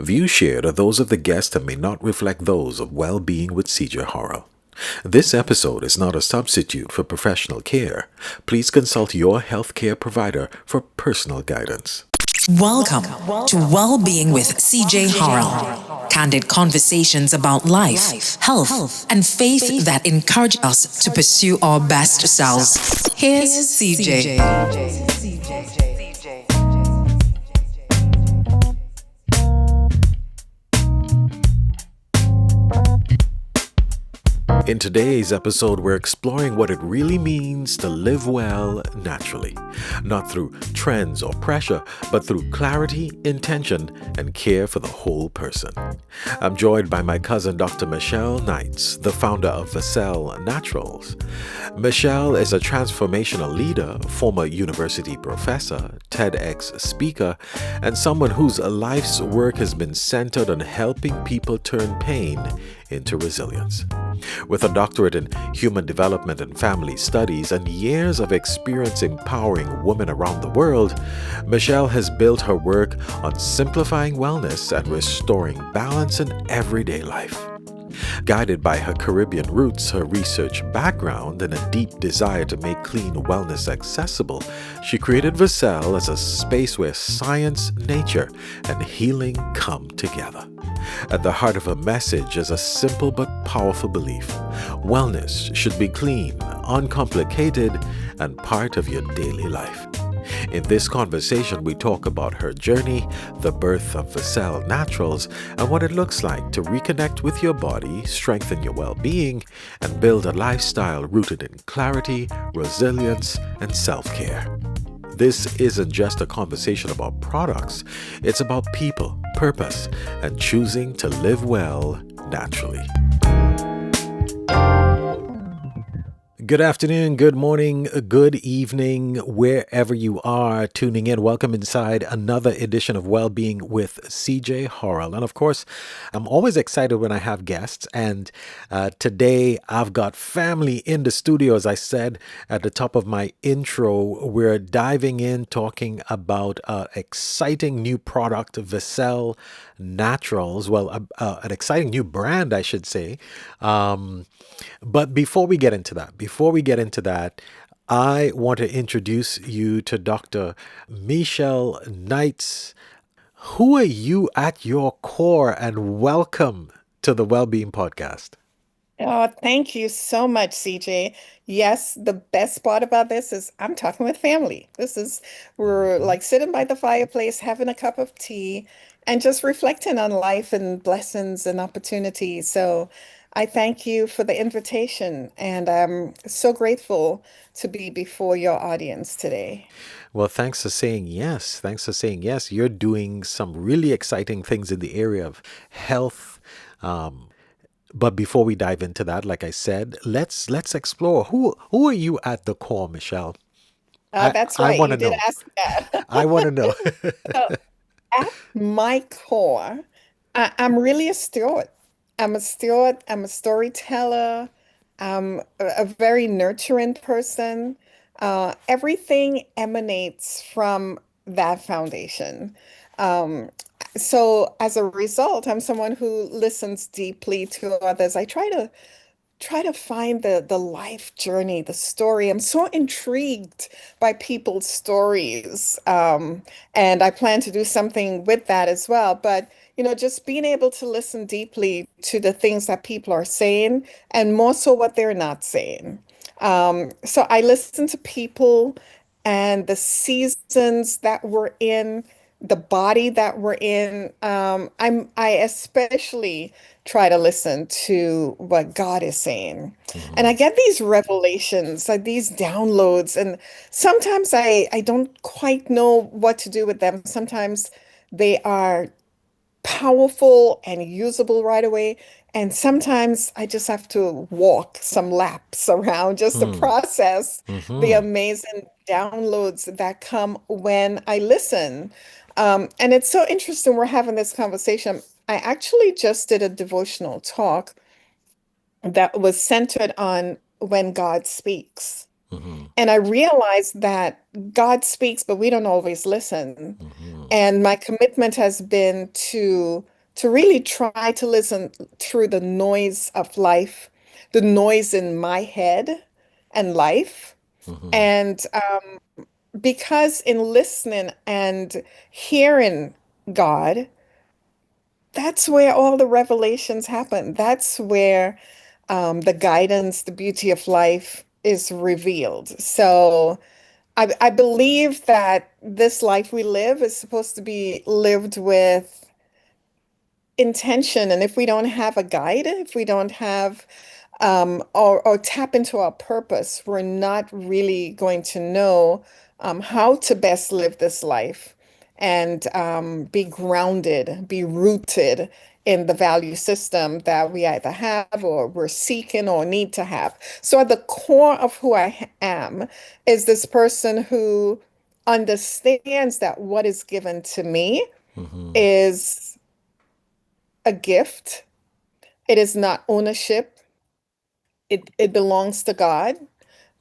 Views shared are those of the guest and may not reflect those of Well-Being with CJ Horrell. This episode is not a substitute for professional care. Please consult your healthcare provider for personal guidance. Welcome to Well-Being with CJ Harrell. Candid conversations about life, health, and faith that encourage us to pursue our best selves. Here's CJ. In today's episode, we're exploring what it really means to live well naturally, not through trends or pressure, but through clarity, intention, and care for the whole person. I'm joined by my cousin, Dr. Vicelle Naturals, the founder of Vicelle Naturals. Vicelle is a transformational leader, former university professor, TEDx speaker, and someone whose life's work has been centered on helping people turn pain into resilience. With a doctorate in human development and family studies and years of experience empowering women around the world, Vicelle has built her work on simplifying wellness and restoring balance in everyday life. Guided by her Caribbean roots, her research background, and a deep desire to make clean wellness accessible, she created Vicelle as a space where science, nature, and healing come together. At the heart of her message is a simple but powerful belief: wellness should be clean, uncomplicated, and part of your daily life. In this conversation, we talk about her journey, the birth of Vicelle Naturals, and what it looks like to reconnect with your body, strengthen your well-being, and build a lifestyle rooted in clarity, resilience, and self-care. This isn't just a conversation about products, it's about people, purpose, and choosing to live well naturally. Good afternoon, good morning, good evening, wherever you are tuning in. Welcome inside another edition of Wellbeing with CJ Horrell. And of course, I'm always excited when I have guests. And today I've got family in the studio. As I said at the top of my intro, we're diving in talking about exciting new product, Vicelle Naturals. Well, an exciting new brand, I should say. But before we get into that, I want to introduce you to Dr. Vicelle Naturals. Who are you at your core, and welcome to the Wellbeing Podcast? Oh, thank you so much, CJ. Yes, the best part about this is I'm talking with family. We're Mhm. like sitting by the fireplace, having a cup of tea, and just reflecting on life and blessings and opportunities. So I thank you for the invitation, and I'm so grateful to be before your audience today. Well, thanks for saying yes. Thanks for saying yes. You're doing some really exciting things in the area of health. Um, but before we dive into that, like I said, let's explore who are you at the core, Michelle? I That's I right. want You to did know. ask I that. want to know. So at my core, I'm really a steward. I'm a steward. I'm a storyteller. I'm a very nurturing person. Everything emanates from that foundation. Um, so as a result, I'm someone who listens deeply to others. I try to find the life journey, the story. I'm so intrigued by people's stories, and I plan to do something with that as well. But just being able to listen deeply to the things that people are saying, and more so what they're not saying. So I listen to people and the seasons that we're in, the body that we're in. I especially try to listen to what God is saying. And I Mhm. get these revelations, like these downloads, and sometimes I don't quite know what to do with them. Sometimes they are powerful and usable right away. And sometimes I just have to walk some laps around just to Mm. process the Mhm. amazing downloads that come when I listen. And it's so interesting we're having this conversation. I actually just did a devotional talk that was centered on when God speaks. Mm-hmm. And I realized that God speaks, but we don't always listen. Mm-hmm. And my commitment has been to really try to listen through the noise of life, the noise in my head and life. Mm-hmm. And because in listening and hearing God, that's where all the revelations happen. That's where the guidance, the beauty of life is revealed. So I believe that this life we live is supposed to be lived with intention. And if we don't have a guide, if we don't have or tap into our purpose, we're not really going to know how to best live this life and be grounded, be rooted in the value system that we either have or we're seeking or need to have. So, at the core of who I am is this person who understands that what is given to me Mm-hmm. is a gift. It is not ownership. It belongs to God.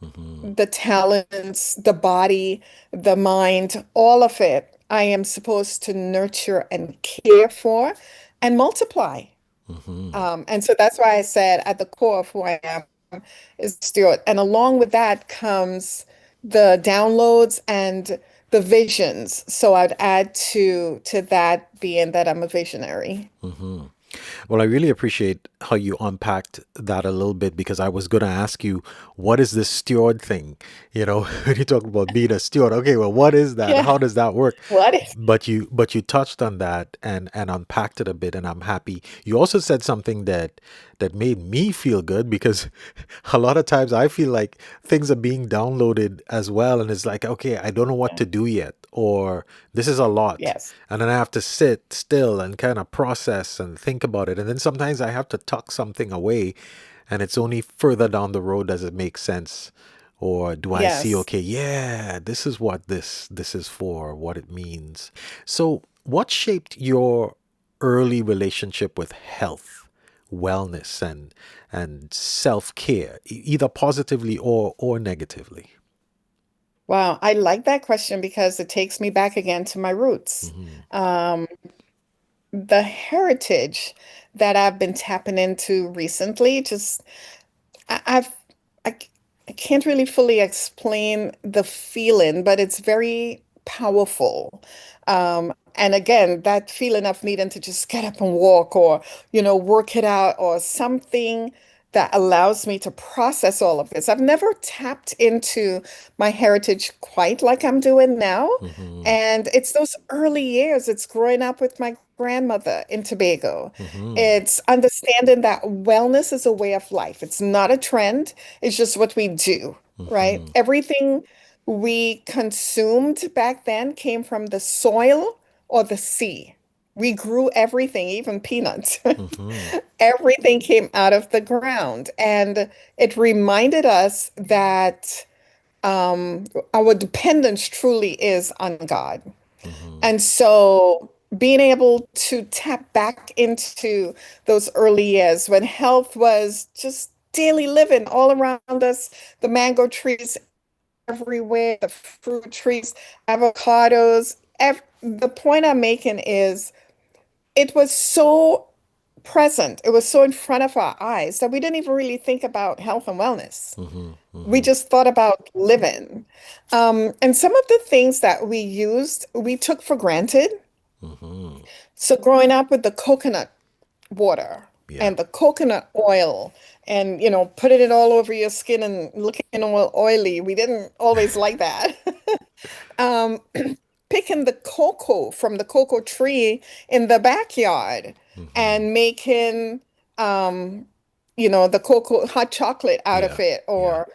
Mm-hmm. The talents, the body, the mind, all of it, I am supposed to nurture and care for and multiply. Mm-hmm. And so that's why I said at the core of who I am is Stuart. And along with that comes the downloads and the visions. So I'd add to that being that I'm a visionary. Mm-hmm. Well, I really appreciate how you unpacked that a little bit because I was going to ask you, what is this steward thing? You know, when you talk about being a steward, okay, well, what is that? Yeah. How does that work? What is But you touched on that and unpacked it a bit, and I'm happy. You also said something that made me feel good because a lot of times I feel like things are being downloaded as well, and it's like, okay, I don't know what to do yet, or this is a lot, yes. and then I have to sit still and kind of process and think about it, and then sometimes I have to tuck something away, and it's only further down the road does it make sense. Or do I see, Yes. okay, yeah, this is what this is for, what it means. So, what shaped your early relationship with health, wellness, and self-care, either positively or negatively? Wow, I like that question because it takes me back again to my roots. Mm-hmm. Um, the heritage that I've been tapping into recently, just I've I, c- I can't really fully explain the feeling, but it's very powerful. And again, that feeling of needing to just get up and walk or, work it out or something that allows me to process all of this. I've never tapped into my heritage quite like I'm doing now. Mm-hmm. And it's those early years. It's growing up with my grandmother in Tobago. Mm-hmm. It's understanding that wellness is a way of life. It's not a trend, it's just what we do, right? Mm-hmm. Everything we consumed back then came from the soil or the sea. We grew everything, even peanuts. Mm-hmm. Everything came out of the ground. And it reminded us that our dependence truly is on God. Mm-hmm. And so being able to tap back into those early years when health was just daily living all around us, the mango trees everywhere, the fruit trees, avocados. The point I'm making is it was so present, it was so in front of our eyes that we didn't even really think about health and wellness. Mm-hmm. We Mm-hmm. just thought about living. And some of the things that we used, we took for granted. Mm-hmm. So growing up with the coconut water Yeah. and the coconut oil and putting it all over your skin and looking all oily, we didn't always like that. Um, Picking the cocoa from the cocoa tree in the backyard Mm-hmm. and making the cocoa hot chocolate out of Yeah. it Yeah. or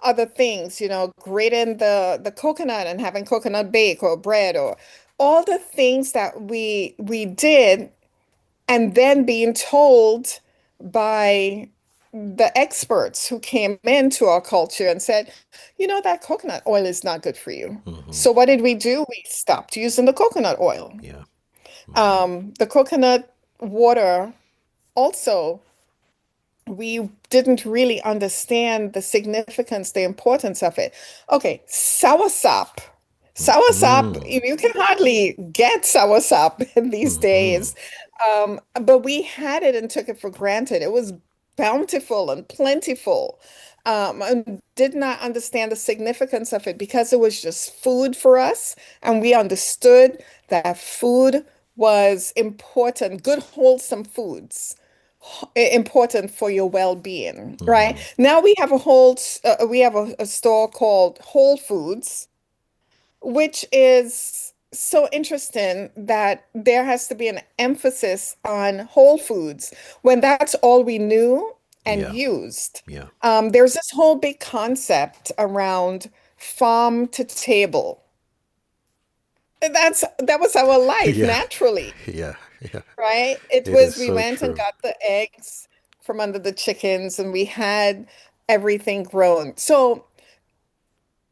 other things, grating the coconut and having coconut bake or bread or all the things that we did and then being told by the experts who came into our culture and said, that coconut oil is not good for you. Mm-hmm. So what did we do? We stopped using the coconut oil. Yeah. Mm-hmm. The coconut water also we didn't really understand the significance, the importance of it. Okay, soursop. Soursop, Mm-hmm. you can hardly get soursop these Mm-hmm. days. But we had it and took it for granted. It was bountiful and plentiful. And did not understand the significance of it because it was just food for us. And we understood that food was important, good, wholesome foods important for your well-being, right? Mm-hmm. Now we have a store called Whole Foods, which is so interesting that there has to be an emphasis on whole foods when that's all we knew and Yeah. used. Yeah. There's this whole big concept around farm to table. That was our life Yeah. naturally, Yeah. Yeah. right? It It is was, we so went and true. got the eggs from under the chickens and we had everything grown. So,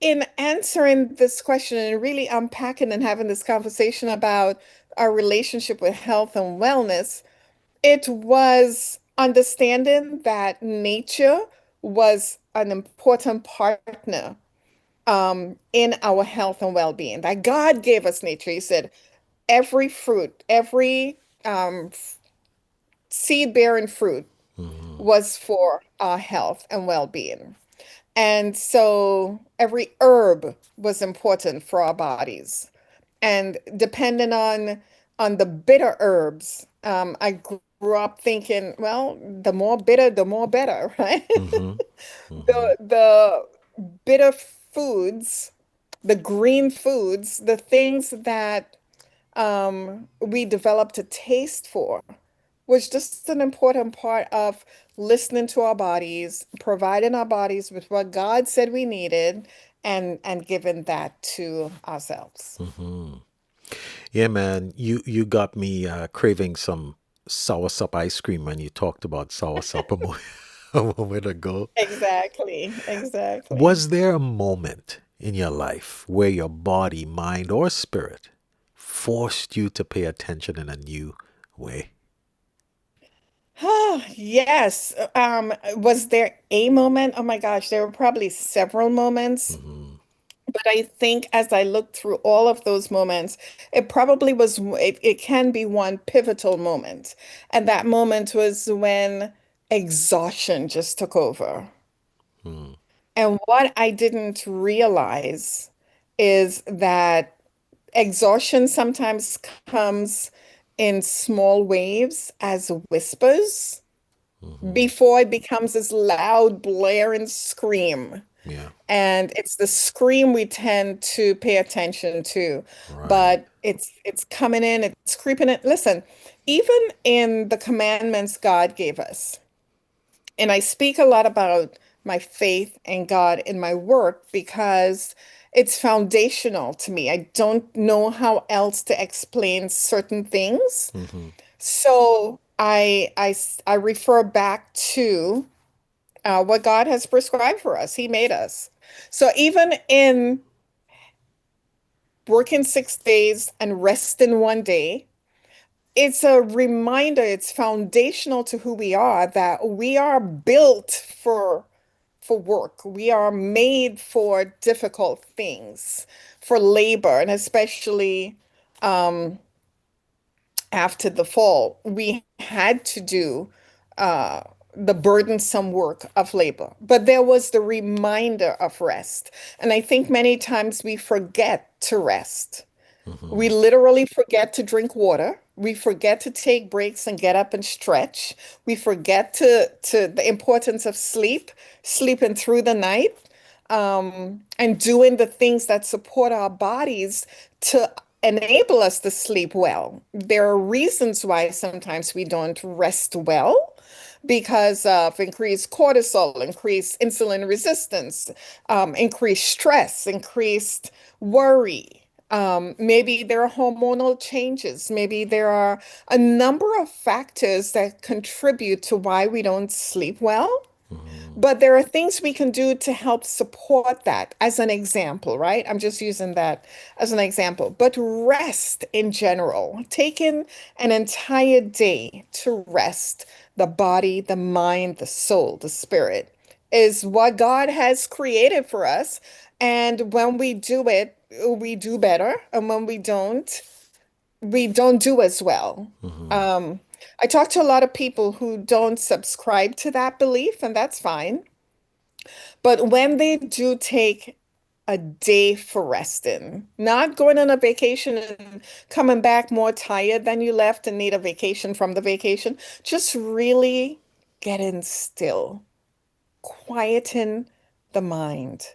in answering this question and really unpacking and having this conversation about our relationship with health and wellness, it was understanding that nature was an important partner in our health and well-being. That God gave us nature. He said, every fruit, every seed-bearing fruit Mm-hmm. was for our health and well-being. And so every herb was important for our bodies. And depending on the bitter herbs, I grew up thinking, well, the more bitter, the more better, right? Mm-hmm. Mm-hmm. The bitter foods, the green foods, the things that we developed a taste for was just an important part of listening to our bodies, providing our bodies with what God said we needed, and giving that to ourselves. Mm-hmm. Yeah, man, you got me craving some soursop ice cream when you talked about soursop a moment ago. Exactly, exactly. Was there a moment in your life where your body, mind, or spirit forced you to pay attention in a new way? Oh, yes. Was there a moment? Oh my gosh, there were probably several moments. Mm-hmm. But I think as I look through all of those moments, it can be one pivotal moment. And that moment was when exhaustion just took over. Mm-hmm. And what I didn't realize is that exhaustion sometimes comes in small waves as whispers Mm-hmm. before it becomes this loud blaring scream. Yeah, And it's the scream we tend to pay attention to, right. but it's coming in, it's creeping in. Listen, even in the commandments God gave us, and I speak a lot about my faith and God in my work because it's foundational to me. I don't know how else to explain certain things. Mm-hmm. So I refer back to what God has prescribed for us. He made us. So even in working 6 days and resting one day, it's a reminder, it's foundational to who we are, that we are built for work. We are made for difficult things, for labor, and especially after the fall, we had to do uh, the burdensome work of labor. But there was the reminder of rest. And I think many times we forget to rest. We Mm-hmm. literally forget to drink water. We forget to take breaks and get up and stretch. We forget to the importance of sleep, sleeping through the night, and doing the things that support our bodies to enable us to sleep well. There are reasons why sometimes we don't rest well because of increased cortisol, increased insulin resistance, increased stress, increased worry. Maybe there are hormonal changes. Maybe there are a number of factors that contribute to why we don't sleep well. But there are things we can do to help support that, as an example, right? I'm just using that as an example. But rest in general, taking an entire day to rest the body, the mind, the soul, the spirit, is what God has created for us. And when we do it, we do better. And when we don't do as well. Um, I talk to a lot of people who don't subscribe to that belief, and that's fine. But when they do take a day for resting, not going on a vacation and coming back more tired than you left and need a vacation from the vacation, just really getting still, quieting the mind.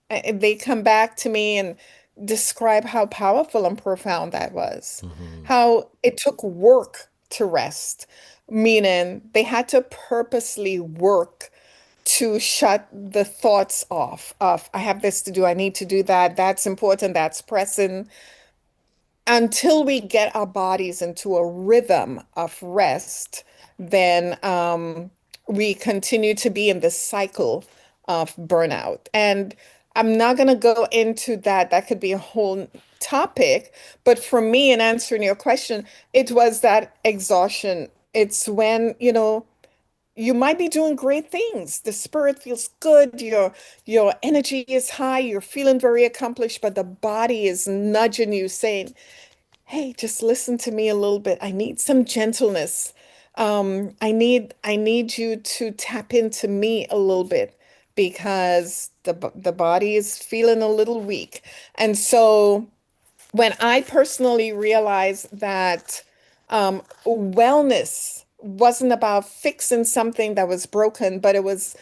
And they come back to me and describe how powerful and profound that was, how it took work to rest, meaning they had to purposely work to shut the thoughts off of, I have this to do, I need to do that, that's important, that's pressing, until we get our bodies into a rhythm of rest, then we continue to be in this cycle of burnout. And I'm not going to go into that. That could be a whole topic. But for me, in answering your question, it was that exhaustion. It's when, you might be doing great things. The spirit feels good, your energy is high, you're feeling very accomplished, but the body is nudging you, saying, hey, just listen to me a little bit. I need some gentleness. I need you to tap into me a little bit because the body is feeling a little weak. And so when I personally realized that wellness wasn't about fixing something that was broken, but it was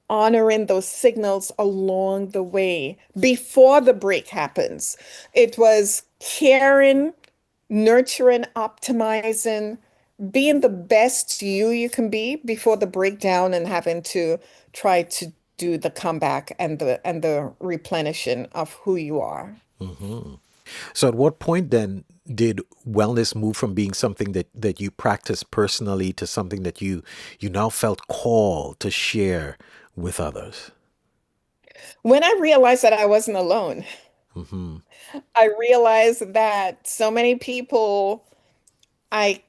honoring those signals along the way before the break happens. It was caring, nurturing, optimizing, being the best you can be before the breakdown and having to try to do the comeback and the replenishing of who you are. So at what point then did wellness move from being something that you practice personally to something that you now felt called to share with others? When I realized that I wasn't alone, I realized that so many people I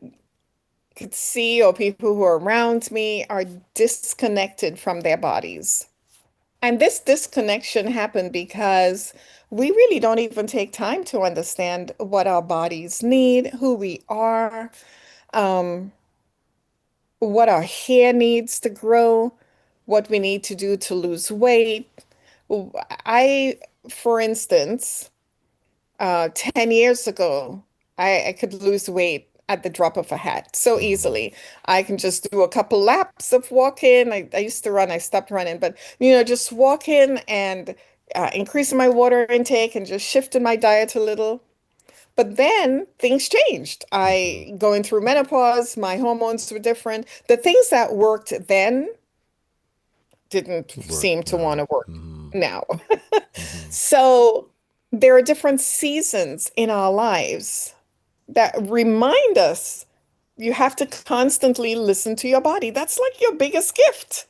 could see or people who are around me are disconnected from their bodies. And this disconnection happened because we really don't even take time to understand what our bodies need, who we are, um, what our hair needs to grow, what we need to do to lose weight. I, for instance, 10 years ago, I could lose weight at the drop of a hat so easily. I can just do a couple laps of walking. I used to run, I stopped running, but just walking and increasing my water intake and just shifting my diet a little. But then things changed. I going through menopause, my hormones were different. The things that worked then didn't Work seem to want now. to work now. So there are different seasons in our lives that remind us you have to constantly listen to your body. That's like your biggest gift.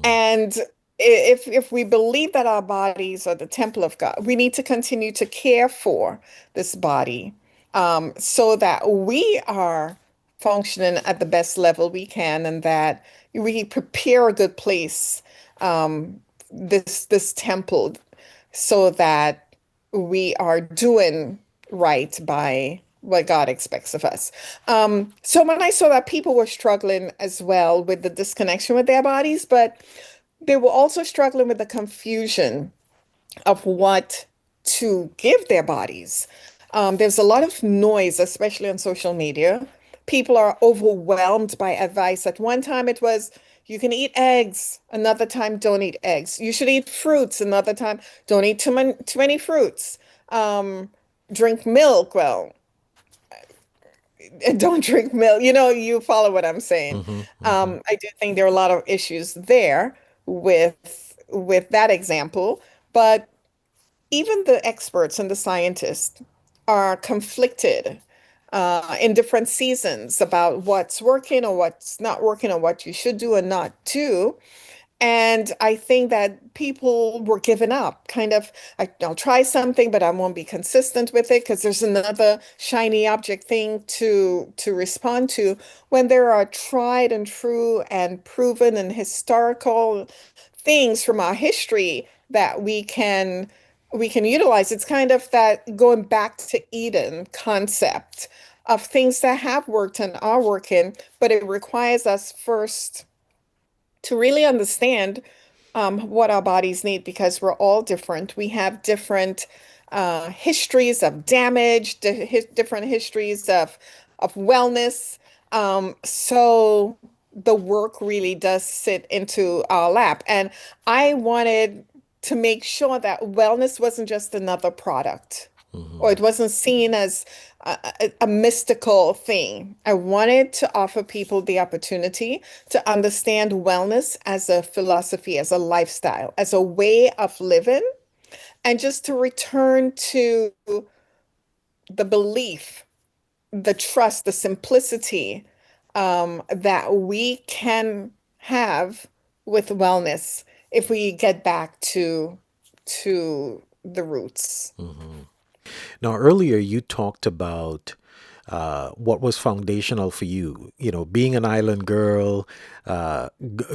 And if we believe that our bodies are the temple of God, we need to continue to care for this body, so that we are functioning at the best level we can and that we prepare a good place, this temple, so that we are doing right by what God expects of us. So when I saw that people were struggling as well with the disconnection with their bodies, but they were also struggling with the confusion of what to give their bodies. There's a lot of noise, especially on social media. People are overwhelmed by advice. At one time, it was you can eat eggs. Another time, don't eat eggs. You should eat fruits. Another time, don't eat too many fruits. Um, Drink milk. Well, don't drink milk. You follow what I'm saying. I do think there are a lot of issues there with that example, but even the experts and the scientists are conflicted in different seasons about what's working or what's not working or what you should do and not do. And I think that people were giving up, kind of, I'll try something, but I won't be consistent with it because there's another shiny object thing to respond to when there are tried and true and proven and historical things from our history that we can utilize. It's kind of that going back to Eden concept of things that have worked and are working, but it requires us first to really understand what our bodies need because we're all different. We have different histories of damage, different histories of wellness. So the work really does sit into our lap. And I wanted to make sure that wellness wasn't just another product or it wasn't seen as a mystical thing. I wanted to offer people the opportunity to understand wellness as a philosophy, as a lifestyle, as a way of living, and just to return to the belief, the trust, the simplicity that we can have with wellness if we get back to the roots. Now, earlier you talked about what was foundational for you, being an island girl,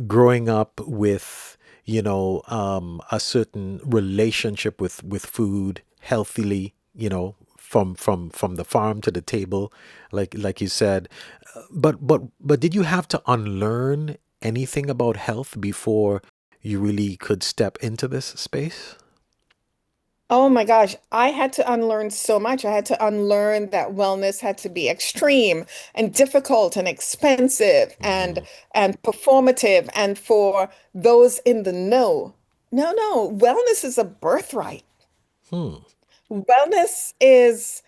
growing up with, a certain relationship with food healthily, from the farm to the table, like you said. But did you have to unlearn anything about health before you really could step into this space? Oh my gosh, I had to unlearn so much. I had to unlearn that wellness had to be extreme and difficult and expensive and performative and for those in the know. No, no, wellness is a birthright. Hmm. Wellness is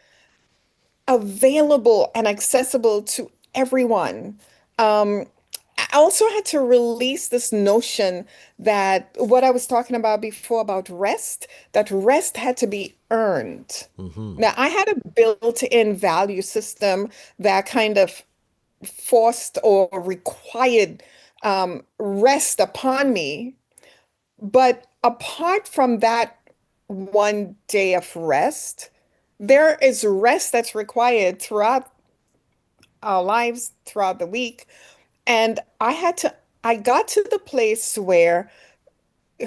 available and accessible to everyone. Um, I also had to release this notion that what I was talking about before about rest, that rest had to be earned. Hmm. Now, I had a built-in value system that kind of forced or required rest upon me. But apart from that one day of rest, there is rest that's required throughout our lives, throughout the week. And I got to the place where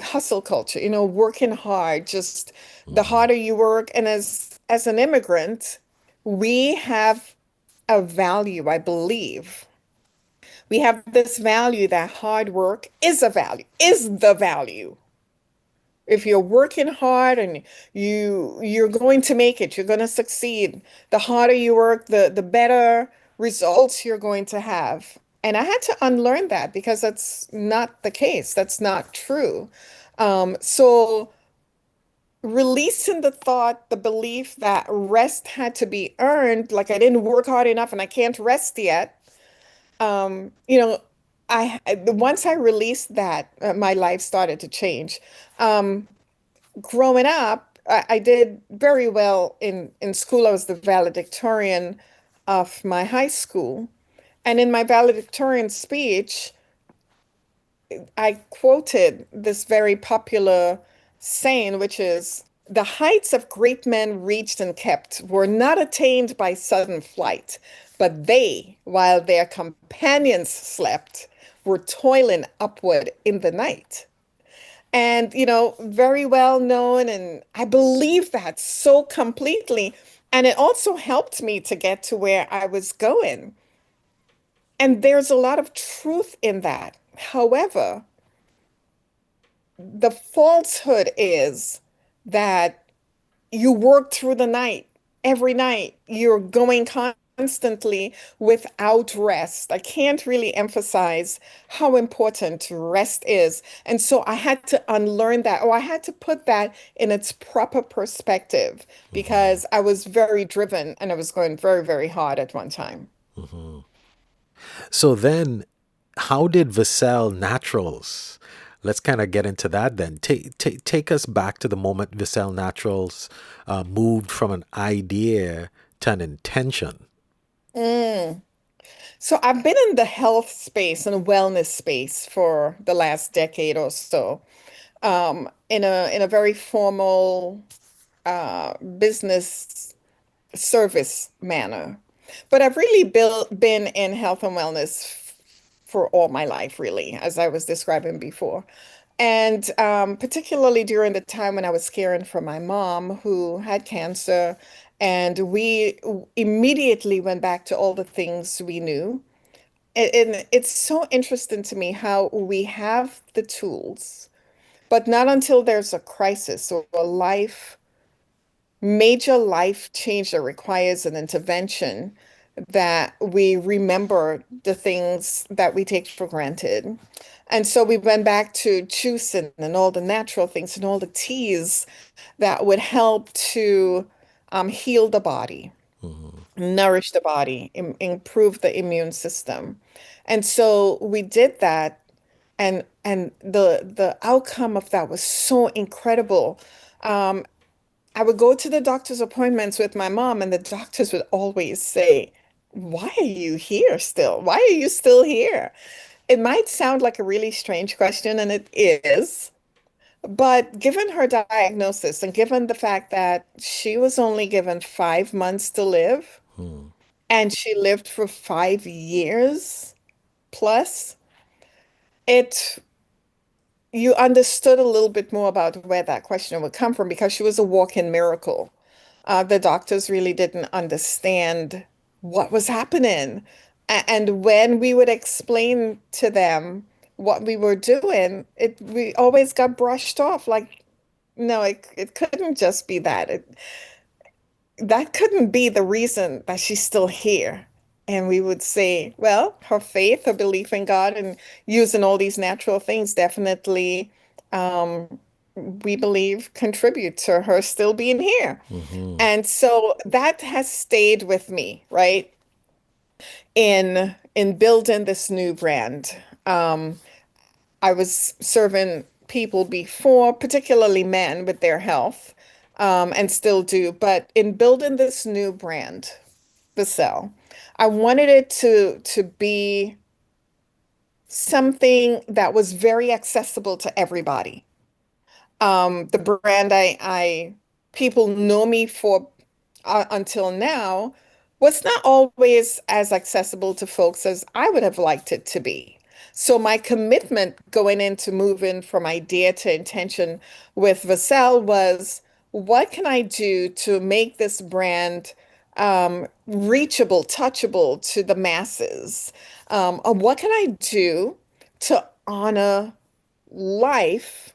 hustle culture, working hard, just the Hmm. harder you work. And as an immigrant, we have a value, I believe. We have this value that hard work is a value, is the value. If you're working hard and you're going to make it, you're going to succeed. The harder you work, the better results you're going to have. And I had to unlearn that because that's not the case. That's not true. So releasing the thought, the belief that rest had to be earned, like I didn't work hard enough and I can't rest yet. Um, you know, once I released that, my life started to change. Growing up, I did very well in school. I was the valedictorian of my high school. And in my valedictorian speech, I quoted this very popular saying, which is, the heights of great men reached and kept were not attained by sudden flight, but they, while their companions slept, were toiling upward in the night. And, very well known. And I believe that so completely. And it also helped me to get to where I was going. And there's a lot of truth in that. However, the falsehood is that you work through the night, every night. You're going constantly without rest. I can't really emphasize how important rest is. And so I had to unlearn that, or I had to put that in its proper perspective because I was very driven and I was going very, very hard at one time. So then, how did Vicelle Naturals? Let's kind of get into that then. Take us back to the moment Vicelle Naturals moved from an idea to an intention. Mm. So I've been in the health space and wellness space for the last decade or so, in a very formal business service manner. But I've really been in health and wellness for all my life, really, as I was describing before. And particularly during the time when I was caring for my mom who had cancer, and we immediately went back to all the things we knew. And it's so interesting to me how we have the tools, but not until there's a crisis or a major life change that requires an intervention that we remember the things that we take for granted. And so we went back to juicing and all the natural things and all the teas that would help to heal the body, nourish the body, improve the immune system. And so we did that, and the outcome of that was so incredible. I would go to the doctor's appointments with my mom, and the doctors would always say, "Why are you here still? Why are you still here?" It might sound like a really strange question, and it is. But given her diagnosis and given the fact that she was only given 5 months to live, and she lived for 5 years plus, it you understood a little bit more about where that question would come from because she was a walk-in miracle. The doctors really didn't understand what was happening. And when we would explain to them what we were doing, we always got brushed off like, no, it couldn't just be that. That couldn't be the reason that she's still here. And we would say, well, her faith, her belief in God, and using all these natural things definitely, um, we believe, contribute to her still being here. Hmm. And so that has stayed with me, right? In building this new brand. I was serving people before, particularly men with their health, and still do. But in building this new brand, Vicelle, I wanted it to be something that was very accessible to everybody. The brand I people know me for until now was not always as accessible to folks as I would have liked it to be. So my commitment going into moving from idea to intention with Vassell was, what can I do to make this brand reachable, touchable to the masses? What can I do to honor life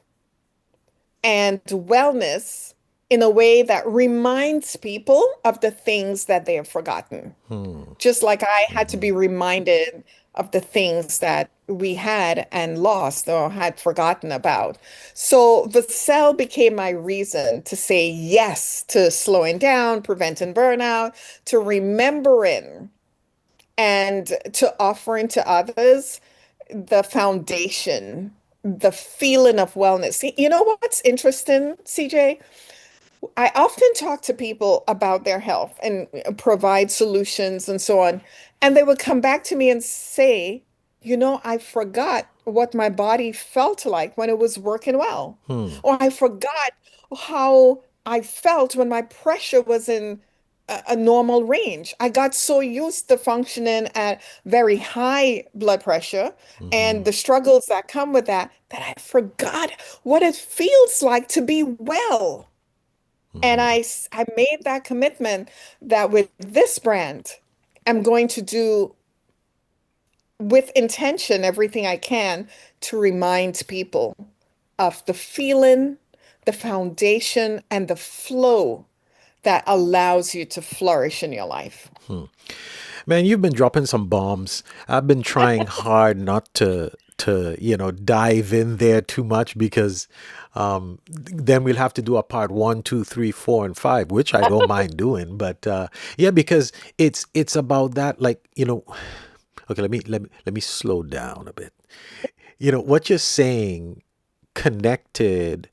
and wellness in a way that reminds people of the things that they have forgotten? Hmm. Just like I had to Hmm. be reminded of the things that we had and lost or had forgotten about. So the cell became my reason to say yes to slowing down, preventing burnout, to remembering and to offering to others the foundation, the feeling of wellness. See, you know what's interesting, CJ? I often talk to people about their health and provide solutions and so on. And they would come back to me and say, I forgot what my body felt like when it was working well. Hmm. Or I forgot how I felt when my pressure was in a normal range. I got so used to functioning at very high blood pressure and Hmm. the struggles that come with that, that I forgot what it feels like to be well. And Hmm. I made that commitment that with this brand, I'm going to do with intention everything I can to remind people of the feeling, the foundation, and the flow that allows you to flourish in your life. Man, you've been dropping some bombs. I've been trying hard not to dive in there too much because then we'll have to do a part one, two, three, four, and five, which I don't mind doing. But yeah, because it's about that, like, okay, let me slow down a bit. What you're saying connected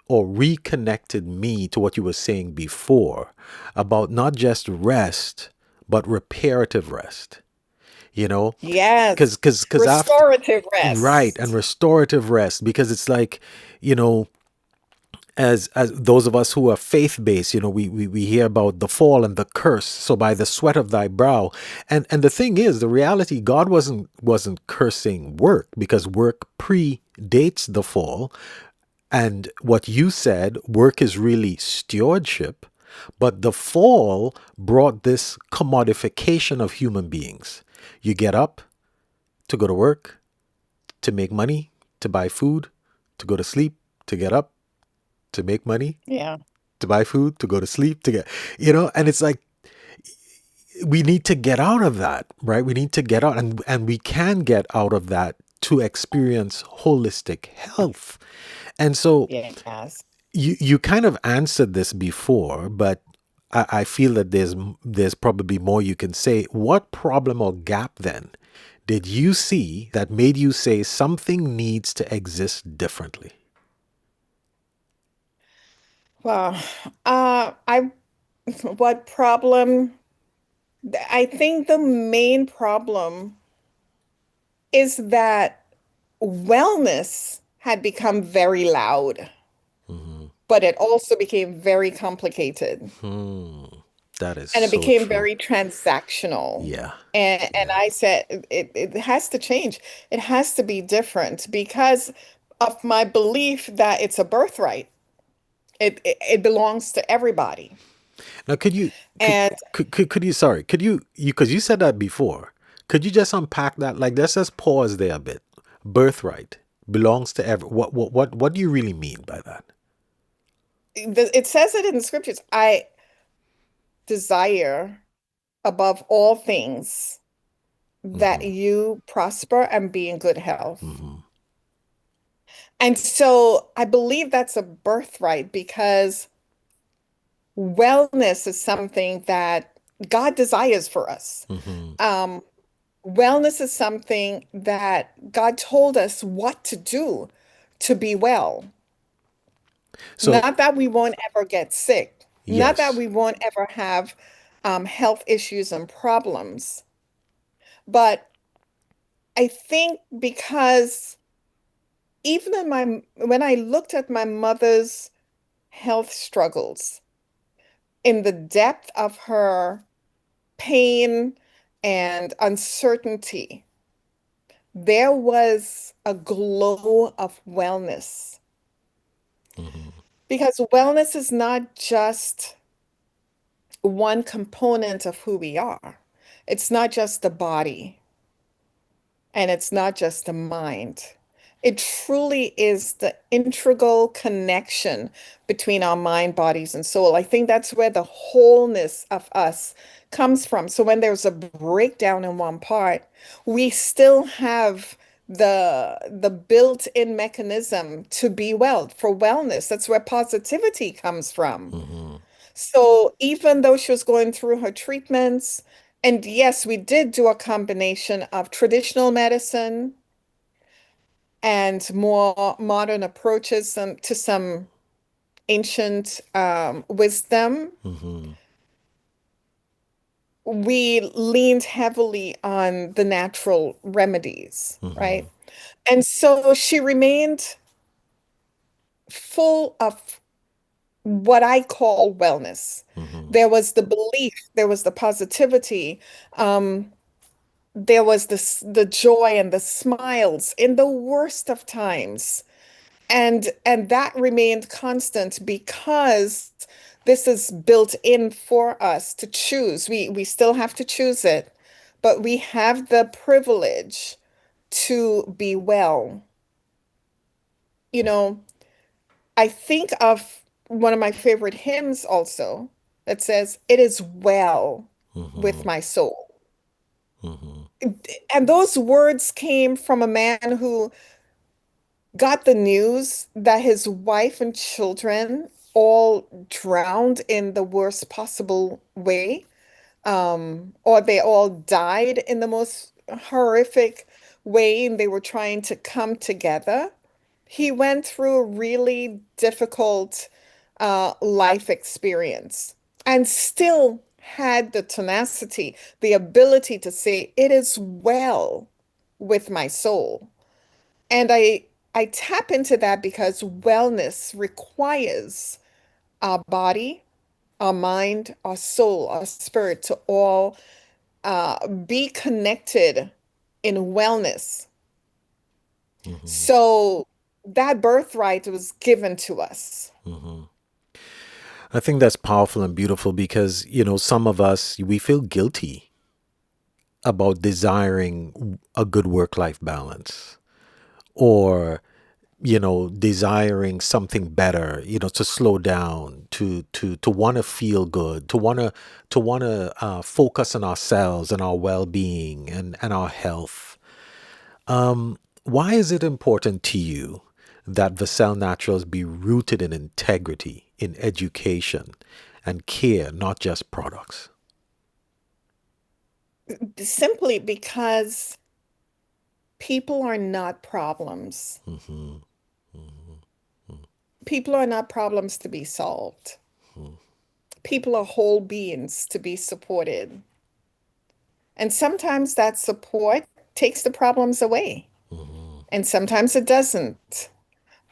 or reconnected me to what you were saying before about not just rest, but reparative rest. You know, Yes. because after, Restorative right, and rest. restorative rest, because it's like, you know, as those of us who are faith based, we hear about the fall and the curse. So by the sweat of thy brow, and the thing is, the reality, God wasn't cursing work, because work predates the fall. And what you said, work is really stewardship, but the fall brought this commodification of human beings. You get up to go to work, to make money, to buy food, to go to sleep, to get up, to make money, Yeah. to buy food, to go to sleep, to get, and it's like, we need to get out of that, right? We need to get out, and we can get out of that to experience holistic health. And so Yes. you kind of answered this before, but I feel that there's probably more you can say. What problem or gap then did you see that made you say something needs to exist differently? Well, I what problem? I think the main problem is that wellness had become very loud, Hmm. but it also became very complicated. Hmm. That is And it so became true. very transactional. Yeah. And Yeah. I said it has to change. It has to be different because of my belief that it's a birthright. It belongs to everybody. Now, could you And could you sorry could you because you said that before? Could you just unpack that? Like, let's just pause there a bit. Birthright belongs to every. What do you really mean by that? it says it in the scriptures. I desire above all things that Hmm. you prosper and be in good health. Hmm. And so I believe that's a birthright because wellness is something that God desires for us. Hmm. Um, Wellness is something that God told us what to do to be well. So Not that we won't ever get sick, not that yes. we won't ever have health issues and problems, but I think because even in my when I looked at my mother's health struggles, in the depth of her pain and uncertainty, there was a glow of wellness. Hmm. Because wellness is not just one component of who we are. It's not just the body and it's not just the mind. It truly is the integral connection between our mind, bodies, and soul. I think that's where the wholeness of us comes from. So when there's a breakdown in one part, we still have the built-in mechanism to be well, for wellness. That's where positivity comes from. Hmm. So even though she was going through her treatments, and yes, we did do a combination of traditional medicine and more modern approaches to some ancient wisdom. Hmm. We leaned heavily on the natural remedies, Hmm. right? And so she remained full of what I call wellness. Hmm. There was the belief, there was the positivity, um, there was the joy and the smiles in the worst of times. And that remained constant because this is built in for us to choose. We still have to choose it, but we have the privilege to be well. You know, I think of one of my favorite hymns also that says, "It is well with Hmm. my soul." Hmm. And those words came from a man who got the news that his wife and children all drowned in the worst possible way, or they all died in the most horrific way, and they were trying to come together. He went through a really difficult life experience, and still had the tenacity, the ability to say, it is well with my soul. And I tap into that because wellness requires our body, our mind, our soul, our spirit to all be connected in wellness. Hmm. So that birthright was given to us. Hmm. I think that's powerful and beautiful because, some of us, we feel guilty about desiring a good work-life balance or, desiring something better, to slow down, to want to feel good, to want to focus on ourselves and our well-being and our health. Why is it important to you that Vicelle Naturals be rooted in integrity, in education, and care, not just products? Simply because people are not problems. Hmm. People are not problems to be solved. People are whole beings to be supported. And sometimes that support takes the problems away, Hmm. and sometimes it doesn't.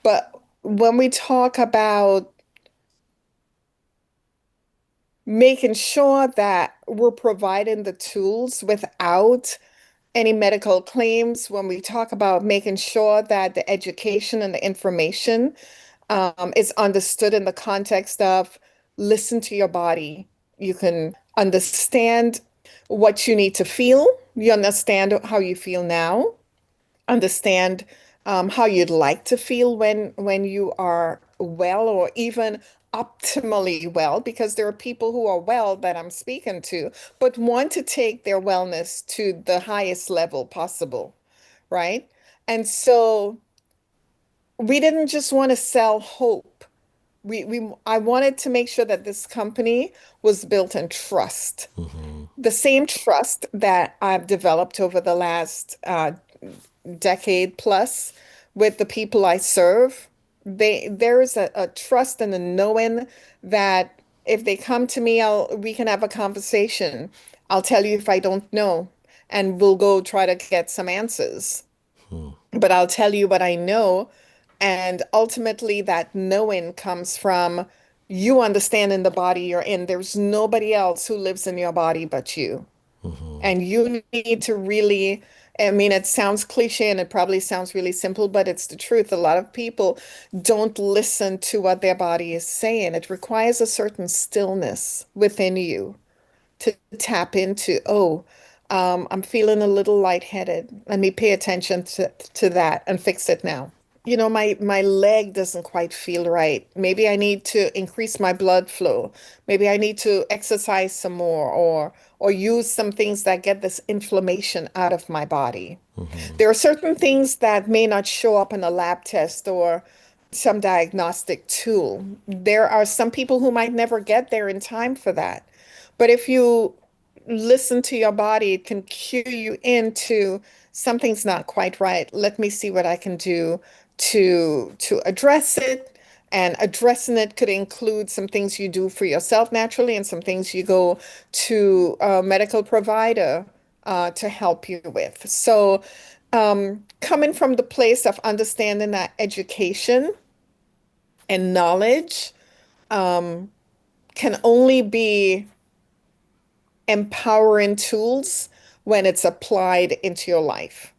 But when we talk about making sure that we're providing the tools without any medical claims, when we talk about making sure that the education and the information is understood in the context of listen to your body. You can understand what you need to feel. You understand how you feel now. Understand how you'd like to feel when you are well or even optimally well, because there are people who are well that I'm speaking to, but want to take their wellness to the highest level possible, right? And so we didn't just want to sell hope. I wanted to make sure that this company was built in trust. Hmm. The same trust that I've developed over the last decade plus with the people I serve. There is a trust and a knowing that if they come to me, we can have a conversation. I'll tell you if I don't know, and we'll go try to get some answers. But I'll tell you what I know. And ultimately, that knowing comes from you understanding the body you're in. There's nobody else who lives in your body but you. Hmm. And you need to really, I mean, it sounds cliche and it probably sounds really simple, but it's the truth. A lot of people don't listen to what their body is saying. It requires a certain stillness within you to tap into, oh, I'm feeling a little lightheaded. Let me pay attention to that and fix it now. My leg doesn't quite feel right. Maybe I need to increase my blood flow. Maybe I need to exercise some more or use some things that get this inflammation out of my body. Hmm. There are certain things that may not show up in a lab test or some diagnostic tool. There are some people who might never get there in time for that. But if you listen to your body, it can cue you into something's not quite right. Let me see what I can do to address it. And addressing it could include some things you do for yourself naturally and some things you go to a medical provider to help you with. So, coming from the place of understanding that education and knowledge can only be empowering tools when it's applied into your life,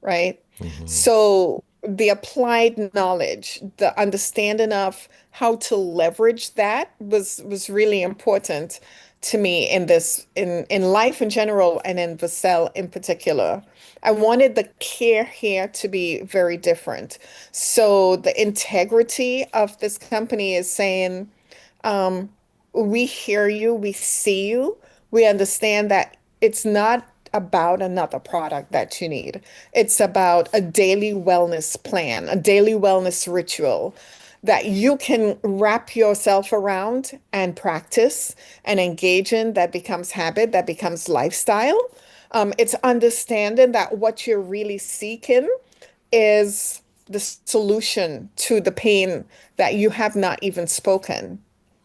right? Hmm. So the applied knowledge, the understanding of how to leverage that was really important to me in this in life in general and in Vicelle in particular. I wanted the care here to be very different. So the integrity of this company is saying, we hear you, we see you, we understand that it's not about another product that you need. It's about a daily wellness plan, a daily wellness ritual that you can wrap yourself around and practice and engage in that becomes habit, that becomes lifestyle. It's understanding that what you're really seeking is the solution to the pain that you have not even spoken,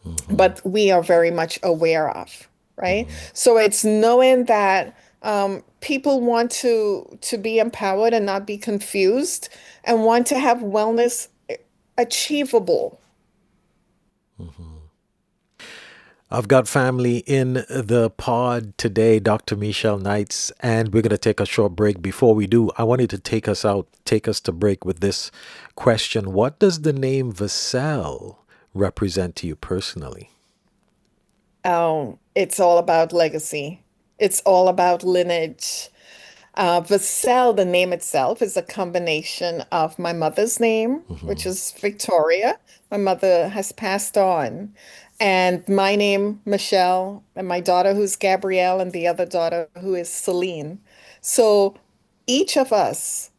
Hmm. but we are very much aware of. right? So it's knowing that people want to be empowered and not be confused and want to have wellness achievable. I've got family in the pod today, Dr. Michelle Knights, and we're going to take a short break. Before we do, I wanted to take us to break with this question. What does the name Vicelle represent to you personally? It's all about legacy. It's all about lineage. Vicelle, the name itself, is a combination of my mother's name, which is Victoria. My mother has passed on. And my name, Michelle, and my daughter, who's Gabrielle, and the other daughter, who is Celine. So each of us,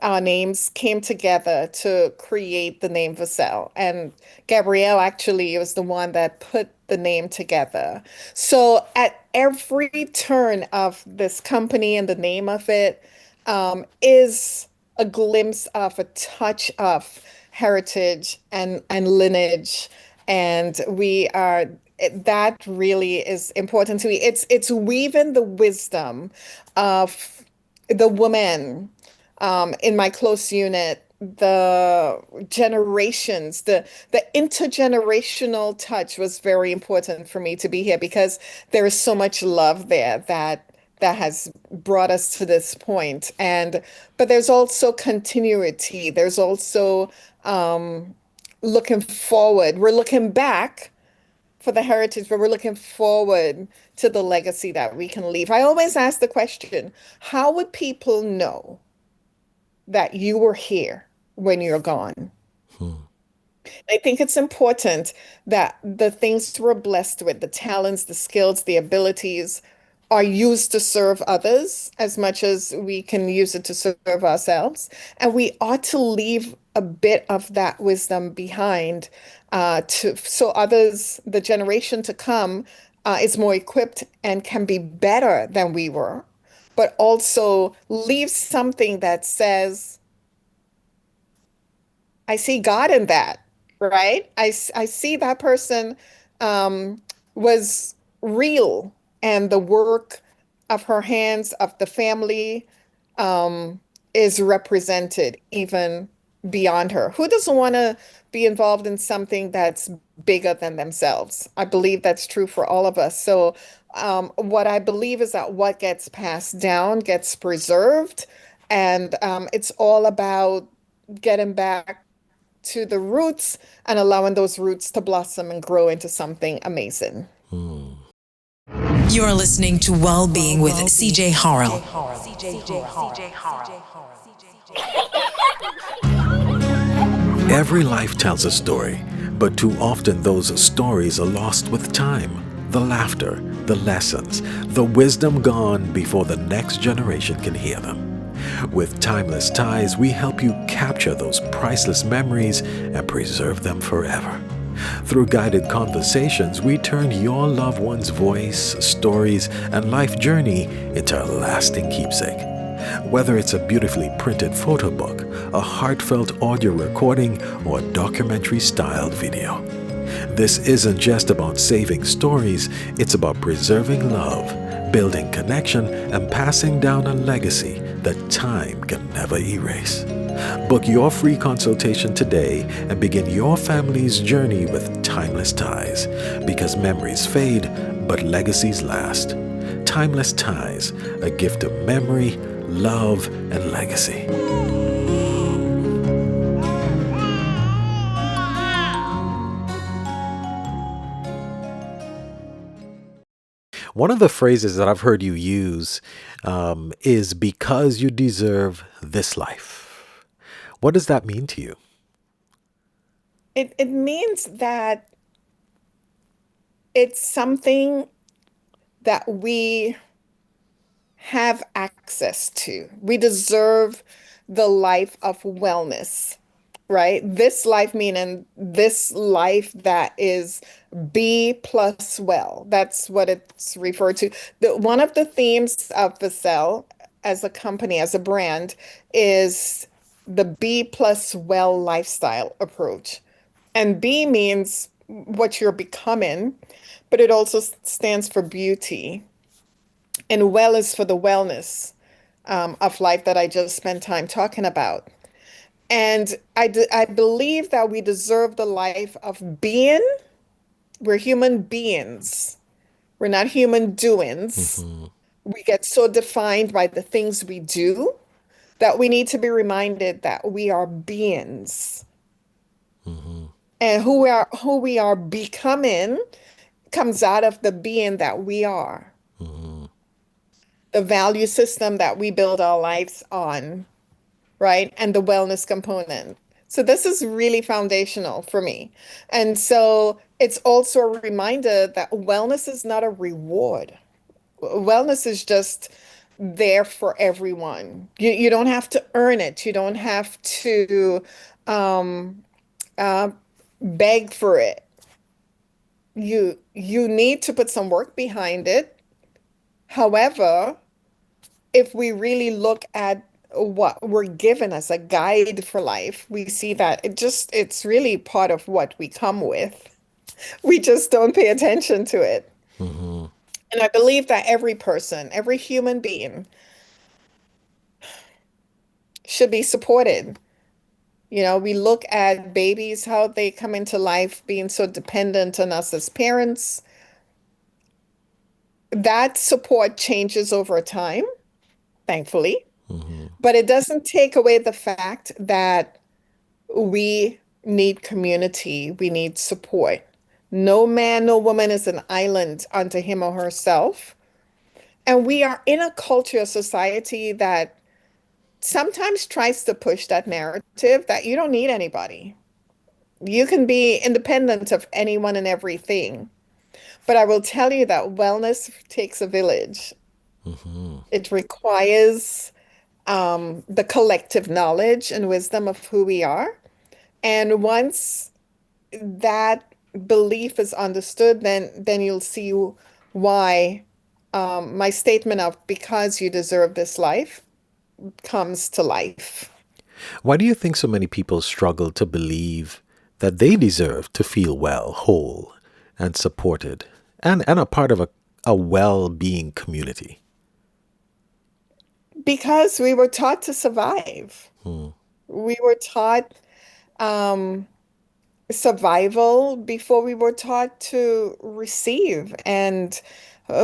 our names came together to create the name Vicelle. And Gabrielle actually was the one that put the name together. So at every turn of this company and the name of it is a glimpse of a touch of heritage and lineage. And that really is important to me. It's weaving the wisdom of the woman in my close unit, the generations, the intergenerational touch was very important for me to be here because there is so much love there that has brought us to this point. And but there's also continuity. There's also looking forward. We're looking back for the heritage, but we're looking forward to the legacy that we can leave. I always ask the question, how would people know that you were here when you're gone? I think it's important that the things we're blessed with, the talents, the skills, the abilities, are used to serve others as much as we can use it to serve ourselves. And we ought to leave a bit of that wisdom behind to so others, the generation to come, is more equipped and can be better than we were, but also leave something that says, I see God in that, right? I see that person um, was real, and the work of her hands, of the family, um, is represented even beyond her. Who doesn't want to be involved in something that's bigger than themselves? I believe that's true for all of us. So, what I believe is that what gets passed down gets preserved, and it's all about getting back to the roots and allowing those roots to blossom and grow into something amazing. You are listening to Wellbeing with CJ Harrell. Every life tells a story, but too often those stories are lost with time. The laughter, the lessons, the wisdom gone before the next generation can hear them. With Timeless Ties, we help you capture those priceless memories and preserve them forever. Through guided conversations, we turn your loved one's voice, stories, and life journey into a lasting keepsake. Whether it's a beautifully printed photo book, a heartfelt audio recording, or a documentary-styled video, this isn't just about saving stories, it's about preserving love, building connection, and passing down a legacy that time can never erase. Book your free consultation today and begin your family's journey with Timeless Ties, because memories fade, but legacies last. Timeless Ties, a gift of memory, love, and legacy. One of the phrases that I've heard you use is because you deserve this life. What does that mean to you? It means that it's something that we have access to. We deserve the life of wellness, right? This life meaning this life that is B plus well. That's what it's referred to. One of the themes of Vicelle as a company, as a brand, is the B plus well lifestyle approach. And B means what you're becoming, but it also stands for beauty. And well is for the wellness of life that I just spent time talking about. And I believe that we deserve the life of being. We're human beings. We're not human doings. We get so defined by the things we do that we need to be reminded that we are beings. And who we are becoming comes out of the being that we are, the value system that we build our lives on, right? And the wellness component. So this is really foundational for me. And so it's also a reminder that wellness is not a reward. Wellness is just there for everyone. You don't have to earn it. You don't have to um, uh, beg for it. You need to put some work behind it. However, if we really look at what we're given as a guide for life, we see that it's really part of what we come with. We just don't pay attention to it. And I believe that every person, every human being should be supported. You know, we look at babies, how they come into life being so dependent on us as parents. That support changes over time, thankfully, but it doesn't take away the fact that we need community, we need support. No man, no woman is an island unto him or herself. And we are in a culture, a society that sometimes tries to push that narrative that you don't need anybody. You can be independent of anyone and everything. But I will tell you that wellness takes a village. It requires the collective knowledge and wisdom of who we are. And once that belief is understood, then you'll see why my statement of because you deserve this life comes to life. Why do you think so many people struggle to believe that they deserve to feel well, whole, and supported, and a part of a well being community? Because we were taught to survive. We were taught um, survival before we were taught to receive and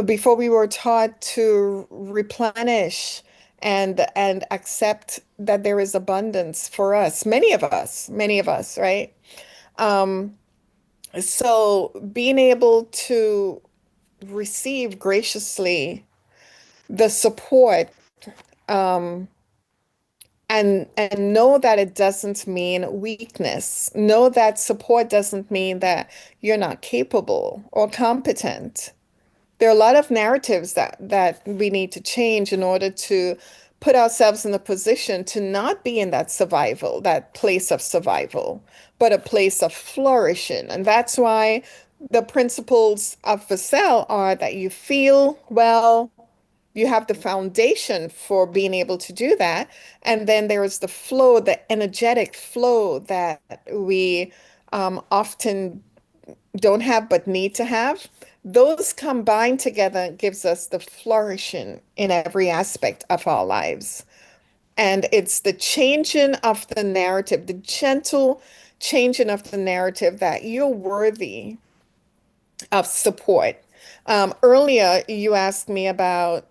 before we were taught to replenish and accept that there is abundance for us, many of us, right? Um, so being able to receive graciously the support um, and know that it doesn't mean weakness. Know that support doesn't mean that you're not capable or competent. There are a lot of narratives that we need to change in order to put ourselves in a position to not be in that survival, that place of survival, but a place of flourishing. And that's why the principles of Vicelle are that you feel well, you have the foundation for being able to do that. And then there is the flow, the energetic flow that we often don't have but need to have. Those combined together gives us the flourishing in every aspect of our lives. And it's the changing of the narrative, the gentle changing of the narrative that you're worthy of support. Earlier, you asked me about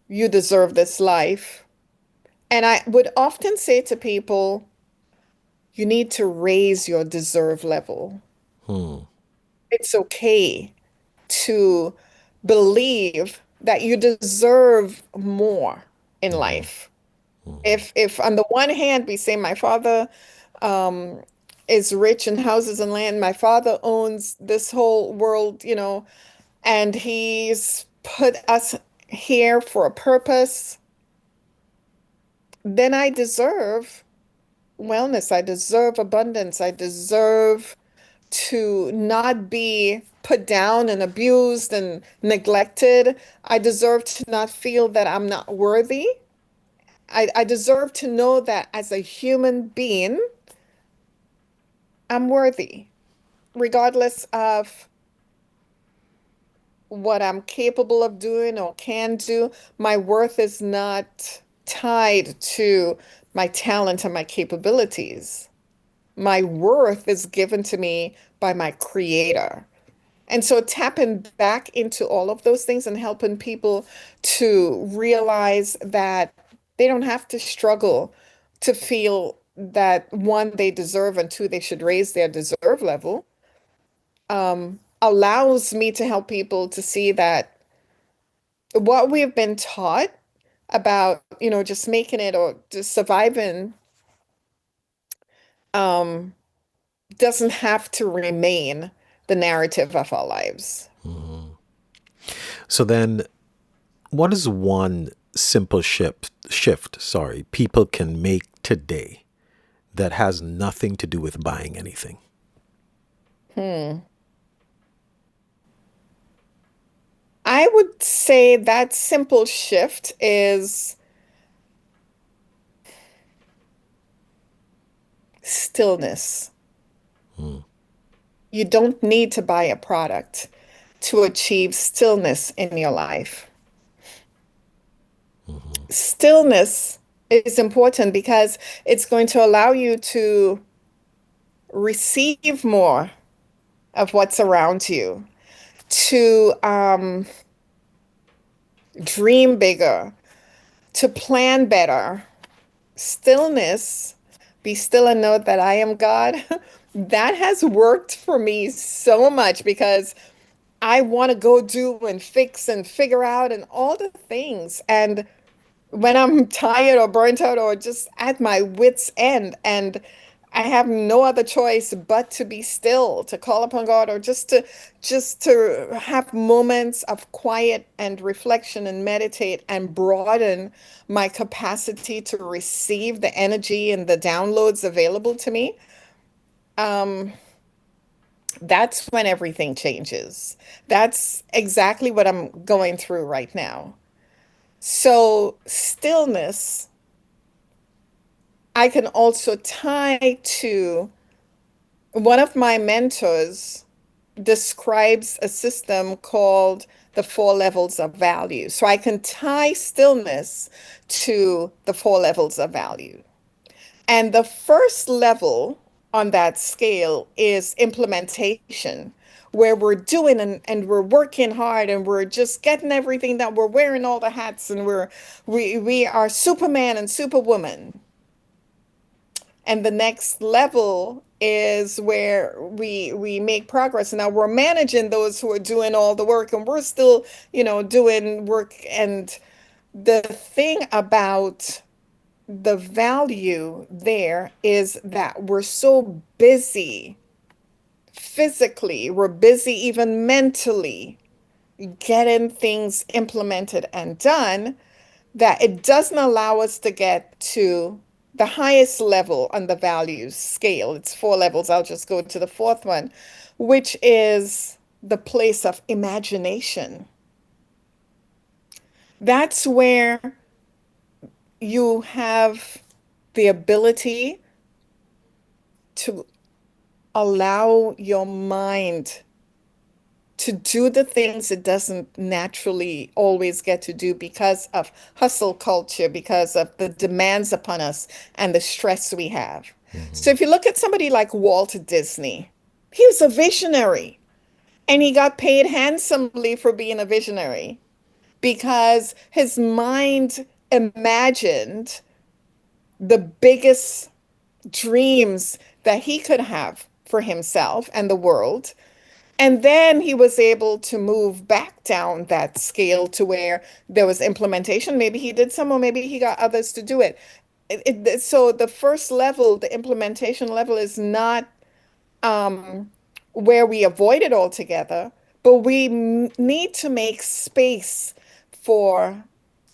you deserve this life. And I would often say to people, you need to raise your deserve level. It's okay to believe that you deserve more in life. If on the one hand we say my father um, is rich in houses and land, my father owns this whole world, you know, and he's put us here for a purpose, then I deserve wellness. I deserve abundance. I deserve to not be put down and abused and neglected. I deserve to not feel that I'm not worthy. I deserve to know that as a human being, I'm worthy. regardless of what I'm capable of doing or can do, my worth is not tied to my talent and my capabilities. My worth is given to me by my creator. And so tapping back into all of those things and helping people to realize that they don't have to struggle to feel that one, they deserve, and two, they should raise their deserve level, allows me to help people to see that what we've been taught about, just making it or just surviving, um, doesn't have to remain the narrative of our lives. So then, what is one simple people can make today that has nothing to do with buying anything? Hmm. I would say that simple shift is stillness. You don't need to buy a product to achieve stillness in your life. Stillness is important because it's going to allow you to receive more of what's around you, to dream bigger, to plan better. Stillness, be still and know that I am God. That has worked for me so much because I want to go do and fix and figure out and all the things. And when I'm tired or burnt out or just at my wit's end and I have no other choice but to be still, to call upon God, or just to have moments of quiet and reflection and meditate and broaden my capacity to receive the energy and the downloads available to me. Um, that's when everything changes. That's exactly what I'm going through right now. So stillness I can also tie to one of my mentors describes a system called the four levels of value. So I can tie stillness to the four levels of value. And the first level on that scale is implementation, where we're doing and we're working hard and we're just getting everything that we're wearing all the hats and we are Superman and Superwoman. And the next level is where we make progress. Now we're managing those who are doing all the work and we're still, doing work. And the thing about the value there is that we're so busy physically, we're busy even mentally getting things implemented and done that it doesn't allow us to get to the highest level on the values scale. It's four levels. I'll just go to the fourth one, which is the place of imagination. That's where you have the ability to allow your mind to do the things it doesn't naturally always get to do because of hustle culture, because of the demands upon us and the stress we have. So if you look at somebody like Walt Disney, he was a visionary and he got paid handsomely for being a visionary because his mind imagined the biggest dreams that he could have for himself and the world. And then he was able to move back down that scale to where there was implementation. Maybe he did some, or maybe he got others to do it. So the first level, the implementation level, is not where we avoid it altogether, but we need to make space for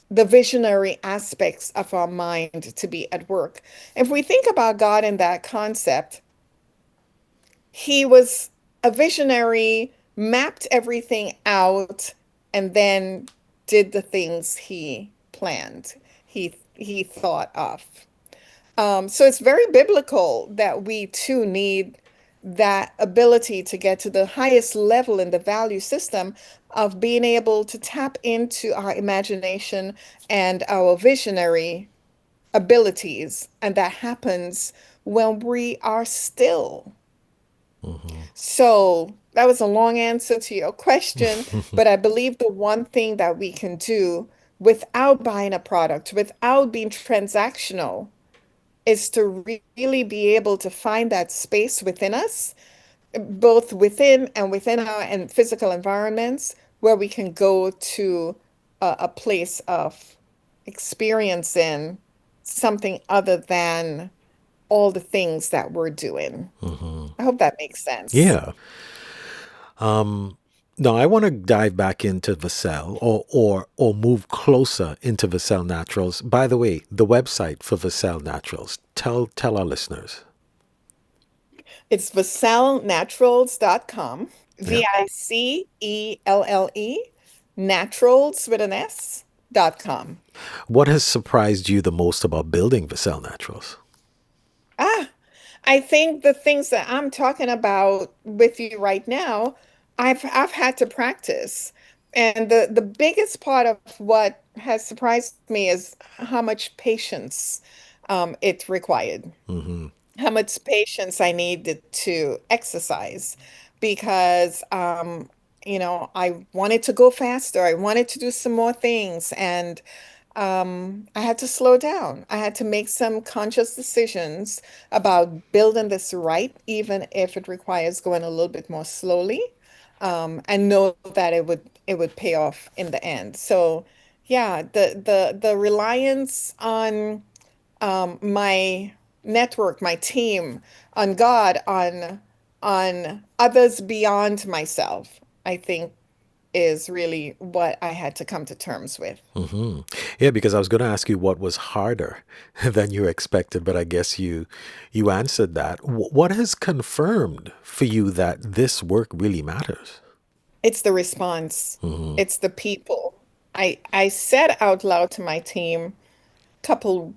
the visionary aspects of our mind to be at work. If we think about God in that concept, he was a visionary, mapped everything out, and then did the things he planned, he thought of. So it's very biblical that we too need. that ability to get to the highest level in the value system of being able to tap into our imagination and our visionary abilities. And that happens when we are still. So that was a long answer to your question, but I believe the one thing that we can do without buying a product, without being transactional, is to really be able to find that space within us, both within and within our and physical environments, where we can go to a place of experiencing something other than all the things that we're doing. I hope that makes sense. Yeah. No, I want to dive back into Vicelle or move closer into Vicelle Naturals. By the way, the website for Vicelle Naturals. Tell our listeners. It's VicelleNaturals.com, Yeah. Vicelle, naturals with an S.com. What has surprised you the most about building Vicelle Naturals? Ah, I think the things that I'm talking about with you right now, I've had to practice. And the biggest part of what has surprised me is how much patience it required, how much patience I needed to exercise because I wanted to go faster. I wanted to do some more things, and I had to slow down. I had to make some conscious decisions about building this right, even if it requires going a little bit more slowly, and know that it would pay off in the end. So, yeah, the reliance on my network, my team, on God, on others beyond myself, I think is really what I had to come to terms with. Yeah, because I was going to ask you what was harder than you expected, but I guess you answered that. What has confirmed for you that this work really matters? It's the response. It's the people. I said out loud to my team a couple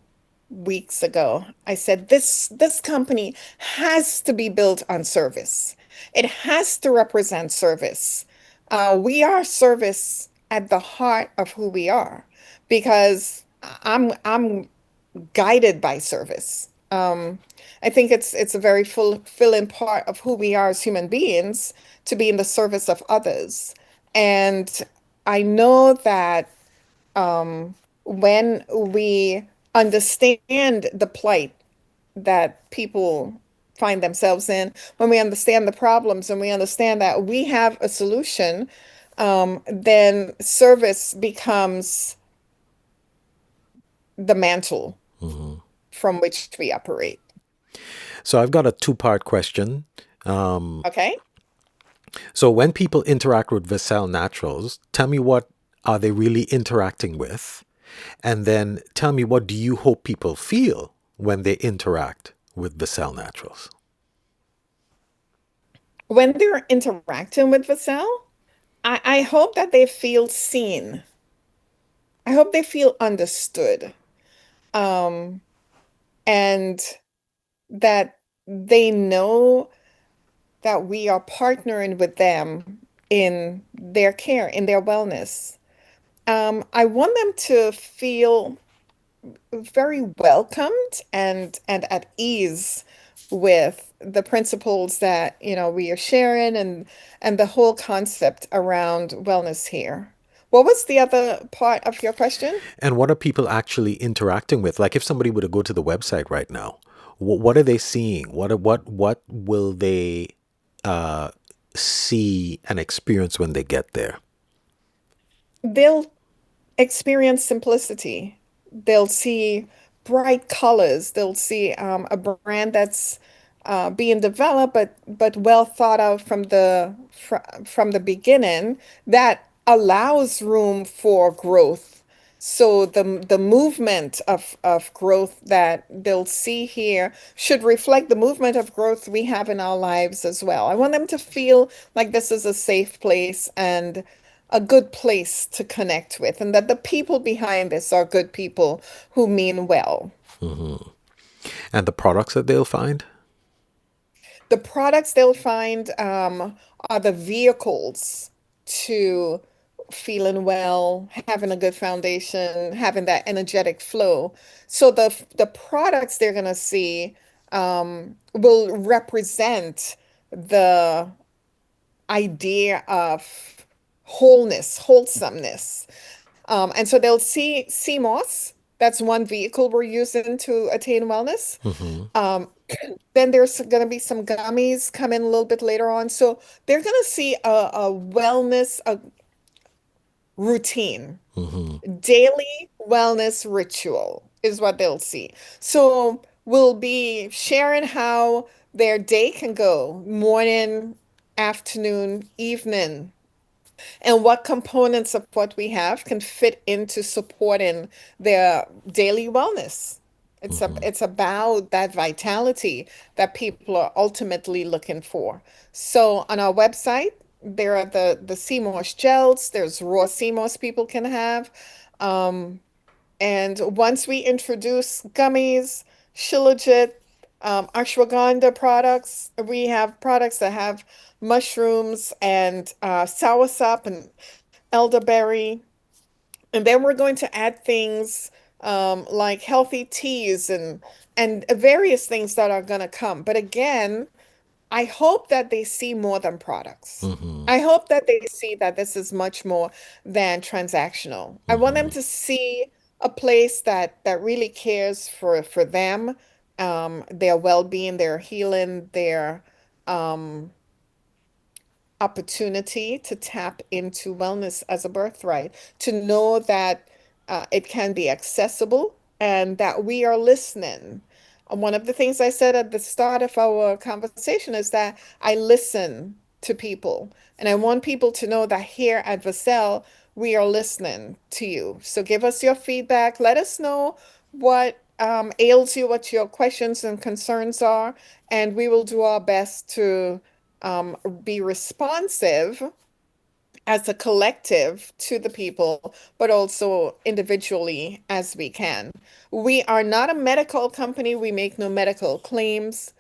weeks ago, I said this company has to be built on service. It has to represent service. We are service at the heart of who we are because I'm guided by service. I think it's a very fulfilling part of who we are as human beings to be in the service of others. And I know that when we understand the plight that people find themselves in, when we understand the problems and we understand that we have a solution, then service becomes the mantle from which we operate. So I've got a two-part question. Okay? So when people interact with Vicelle Naturals, tell me what are they really interacting with? And then tell me what do you hope people feel when they interact with Vicelle Naturals? When they're interacting with Vassell, I hope that they feel seen. I hope they feel understood. Um, and that they know that we are partnering with them in their care, in their wellness. I want them to feel very welcomed and at ease with the principles that we are sharing and the whole concept around wellness here. What was the other part of your question? And what are people actually interacting with? Like if somebody were to go to the website right now, what are they seeing? What will they uh, see and experience when they get there? They'll experience simplicity. They'll see bright colors. They'll see a brand that's being developed, but well thought out from the beginning that allows room for growth. So the movement of growth that they'll see here should reflect the movement of growth we have in our lives as well. I want them to feel like this is a safe place and a good place to connect with, and that the people behind this are good people who mean well. And the products that they'll find? The products they'll find are the vehicles to feeling well, having a good foundation, having that energetic flow. So the products they're gonna see will represent the idea of wholeness, wholesomeness. And so they'll see CMOS. That's one vehicle we're using to attain wellness. Mm-hmm. Um, then there's going to be some gummies coming a little bit later on. So they're going to see a wellness routine, Mm-hmm. daily wellness ritual is what they'll see. So we'll be sharing how their day can go, morning, afternoon, evening, and what components of what we have can fit into supporting their daily wellness. Mm-hmm. It's about that vitality that people are ultimately looking for. So on our website, there are the CMOS gels. There's raw CMOS people can have. Um, and once we introduce gummies, Shilajit, ashwagandha products, we have products that have mushrooms and soursop and elderberry. And then we're going to add things like healthy teas and various things that are going to come. But again, I hope that they see more than products. Mm-hmm. I hope that they see that this is much more than transactional. I want them Mm-hmm. to see a place that really cares for them, their well-being, their healing, their um, opportunity to tap into wellness as a birthright, to know that it can be accessible and that we are listening. One of the things I said at the start of our conversation is that I listen to people, and I want people to know that here at Vicelle, we are listening to you. So give us your feedback. Let us know what ails you, what your questions and concerns are, and we will do our best to be responsive as a collective to the people, but also individually as we can. We are not a medical company, we make no medical claims,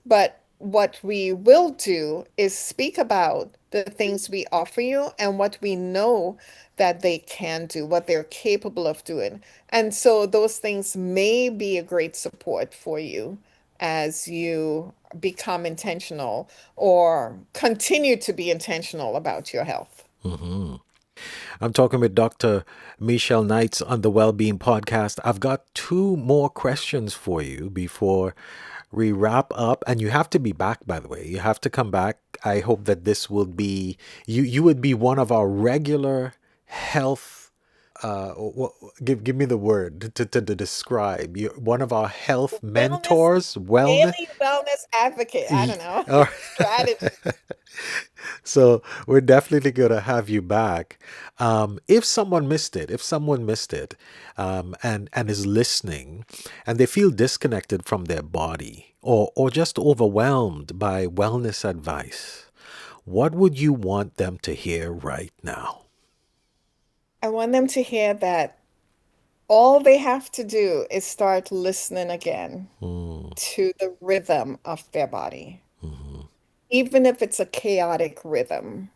but what we will do is speak about the things we offer you and what we know that they can do, what they're capable of doing. And so those things may be a great support for you as you become intentional or continue to be intentional about your health. Mm-hmm. I'm talking with Dr. Michelle Knights on the Wellbeing Podcast. I've got two more questions for you before we wrap up. And you have to be back, by the way. You have to come back. I hope that this will be, you would be one of our regular health, give me the word to describe. You're one of our health Wellness, mentors, wellness. daily wellness advocate. I don't know. All Strategy. So we're definitely going to have you back. If someone missed it, and is listening, and they feel disconnected from their body or just overwhelmed by wellness advice, what would you want them to hear right now? I want them to hear that all they have to do is start listening again Mm, to the rhythm of their body, mhm, even if it's a chaotic rhythm,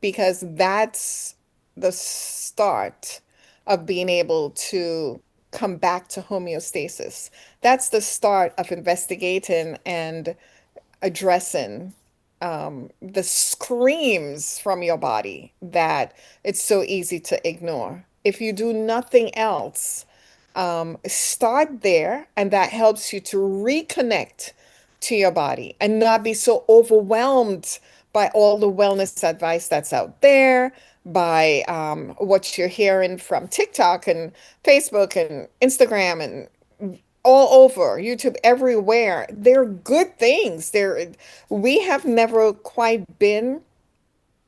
because that's the start of being able to come back to homeostasis. That's the start of investigating and addressing the screams from your body that it's so easy to ignore. If you do nothing else, start there, and that helps you to reconnect to your body and not be so overwhelmed by all the wellness advice that's out there, by what you're hearing from TikTok and Facebook and Instagram and all over YouTube, everywhere. They're good things. We have never quite been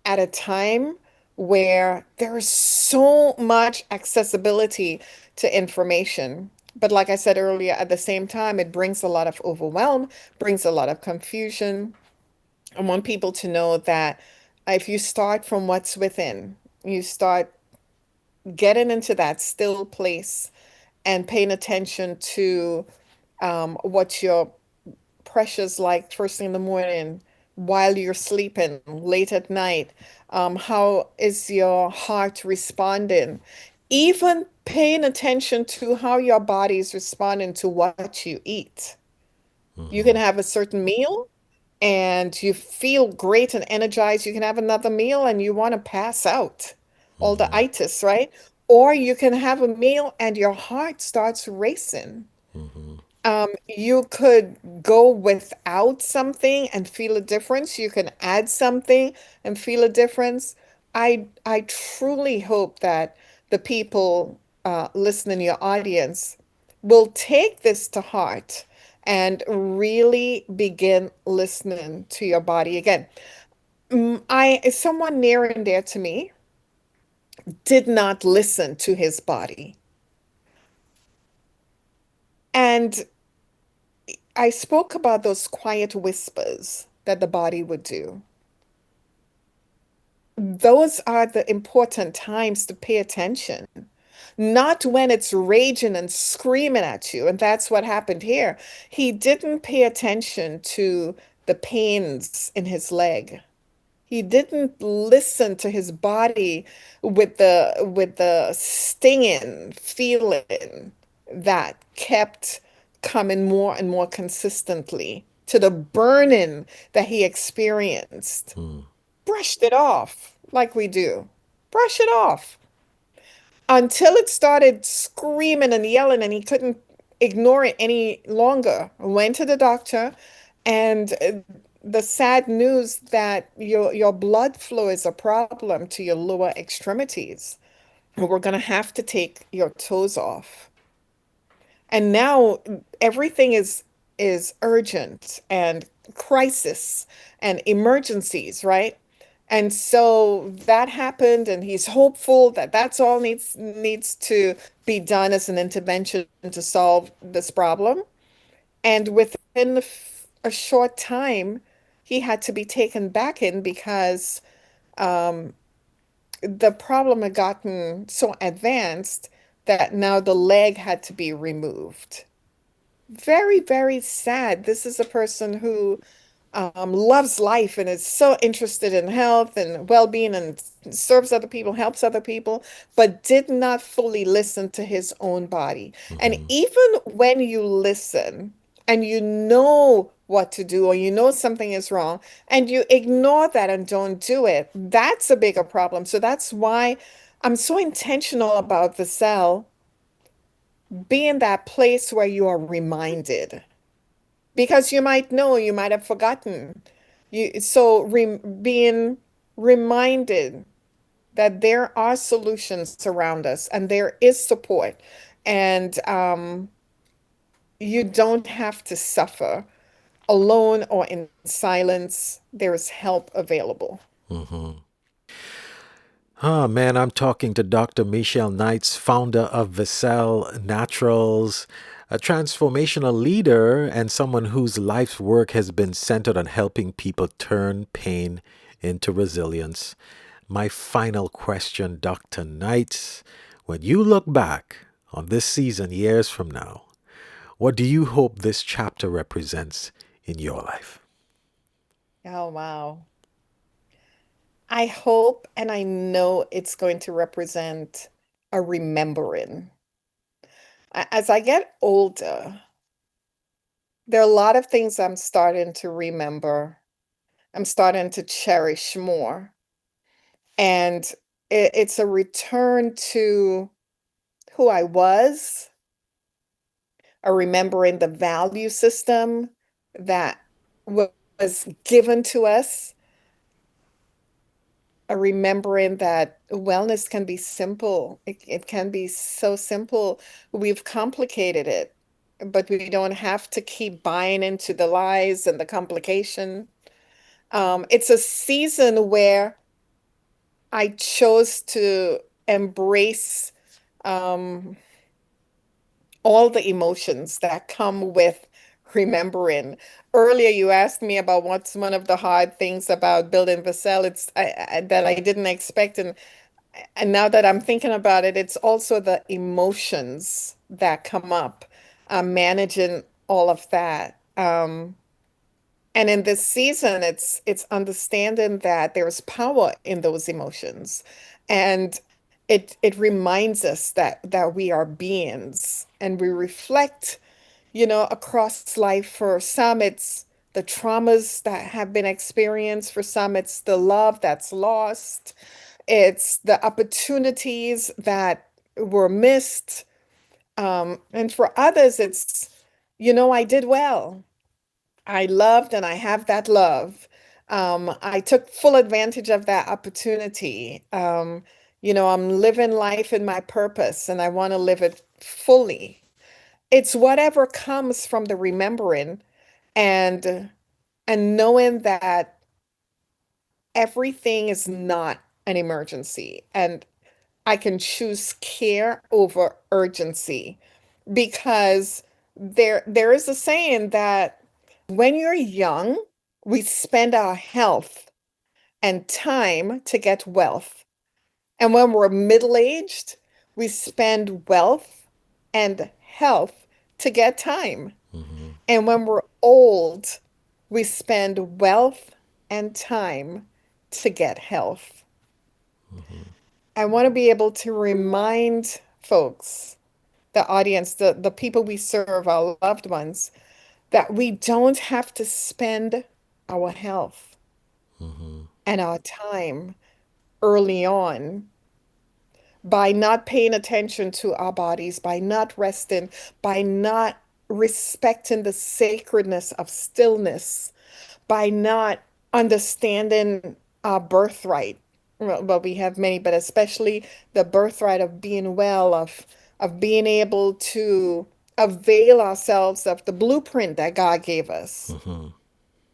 at a time where there is so much accessibility to information. But like I said earlier, at the same time, it brings a lot of overwhelm, brings a lot of confusion. I want people to know that if you start from what's within, you start getting into that still place and paying attention to what your pressures like first thing in the morning, while you're sleeping, late at night? How is your heart responding? Even paying attention to how your body is responding to what you eat. You can have a certain meal and you feel great and energized. You can have another meal and you want to pass out, all the itis, right? Or you can have a meal and your heart starts racing. You could go without something and feel a difference. You can add something and feel a difference. I truly hope that the people listening, your audience, will take this to heart and really begin listening to your body again. Someone near and dear to me did not listen to his body. And I spoke about those quiet whispers that the body would do. Those are the important times to pay attention, not when it's raging and screaming at you. And that's what happened here. He didn't pay attention to the pains in his leg. He didn't listen to his body with the stinging feeling that kept coming more and more consistently to the burning that he experienced. Brushed it off like we do. Brush it off until it started screaming and yelling and he couldn't ignore it any longer. Went to the doctor and the sad news that your blood flow is a problem to your lower extremities. We're going to have to take your toes off. And now everything is urgent and crisis and emergencies, right? And so that happened, and he's hopeful that that's all needs to be done as an intervention to solve this problem. And within a short time, he had to be taken back in because the problem had gotten so advanced that now the leg had to be removed. Very, very sad. This is a person who loves life and is so interested in health and well-being and serves other people, helps other people, but did not fully listen to his own body. And even when you listen and you know what to do or you know something is wrong and you ignore that and don't do it, that's a bigger problem. So that's why I'm so intentional about the cell being that place where you are reminded because you might know, you might have forgotten. So being reminded that there are solutions around us and there is support, and you don't have to suffer alone or in silence. There is help available. Ah, man, I'm talking to Dr. Michelle Knights, founder of Vicelle Naturals, a transformational leader and someone whose life's work has been centered on helping people turn pain into resilience. My final question, Dr. Knights, when you look back on this season years from now, what do you hope this chapter represents in your life? Oh, wow. I hope and I know it's going to represent a remembering. As I get older, there are a lot of things I'm starting to remember. I'm starting to cherish more. And it's a return to who I was, a remembering the value system that was given to us, a remembering that wellness can be simple. It can be so simple. We've complicated it, but we don't have to keep buying into the lies and the complication. It's a season where I chose to embrace um, all the emotions that come with remembering. Earlier, you asked me about what's one of the hard things about building Vicelle. That I didn't expect, and now that I'm thinking about it, it's also the emotions that come up, managing all of that. And in this season, it's understanding that there's power in those emotions. And it reminds us that we are beings and we reflect, across life. For some, it's the traumas that have been experienced. For some, it's the love that's lost. It's the opportunities that were missed. And for others, it's, I did well. I loved and I have that love. I took full advantage of that opportunity. I'm living life in my purpose and I want to live it fully. It's whatever comes from the remembering and and knowing that everything is not an emergency and I can choose care over urgency because there is a saying that when you're young, we spend our health and time to get wealth. And when we're middle-aged, we spend wealth and health to get time. And when we're old, we spend wealth and time to get health. I want to be able to remind folks, the audience, the people we serve, our loved ones, that we don't have to spend our health and our time early on by not paying attention to our bodies, by not resting, by not respecting the sacredness of stillness, by not understanding our birthright. Well, we have many, but especially the birthright of being well, of being able to avail ourselves of the blueprint that God gave us.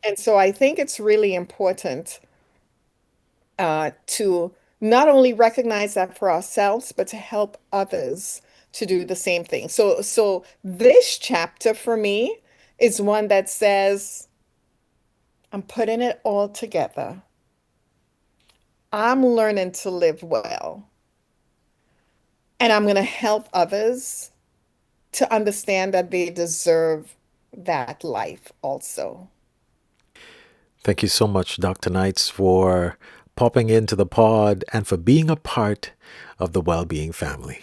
And so I think it's really important to not only recognize that for ourselves, but to help others to do the same thing. So this chapter for me is one that says, I'm putting it all together. I'm learning to live well, and I'm going to help others to understand that they deserve that life also. Thank you so much, Dr. Knights, for popping into the pod and for being a part of the well-being family.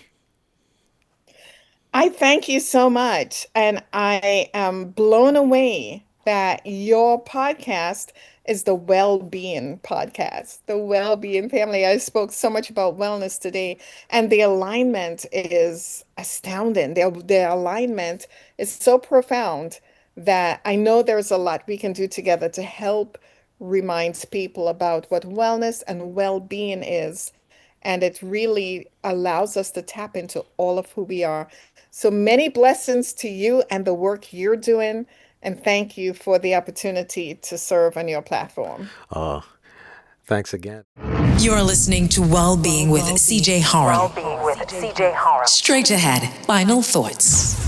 I thank you so much. And I am blown away that your podcast is the well-being podcast, the well-being family. I spoke so much about wellness today, and the alignment is astounding. The alignment is so profound that I know there's a lot we can do together to help remind people about what wellness and well-being is. And it really allows us to tap into all of who we are. So many blessings to you and the work you're doing. And thank you for the opportunity to serve on your platform. Thanks again. You're listening to Wellbeing with CJ Harrell. Wellbeing with CJ Harrell. Straight ahead, final thoughts.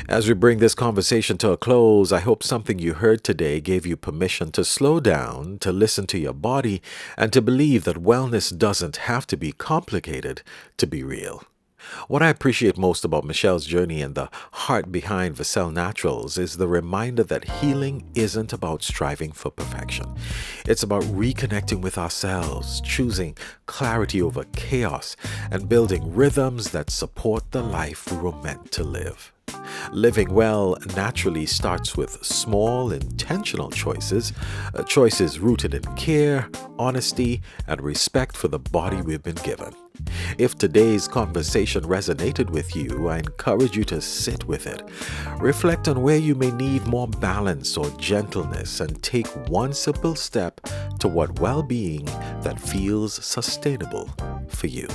As we bring this conversation to a close, I hope something you heard today gave you permission to slow down, to listen to your body, and to believe that wellness doesn't have to be complicated to be real. What I appreciate most about Michelle's journey and the heart behind Vicelle Naturals is the reminder that healing isn't about striving for perfection. It's about reconnecting with ourselves, choosing clarity over chaos, and building rhythms that support the life we were meant to live. Living well naturally starts with small, intentional choices, choices rooted in care, honesty, and respect for the body we've been given. If today's conversation resonated with you, I encourage you to sit with it. Reflect on where you may need more balance or gentleness and take one simple step toward well-being that feels sustainable for you.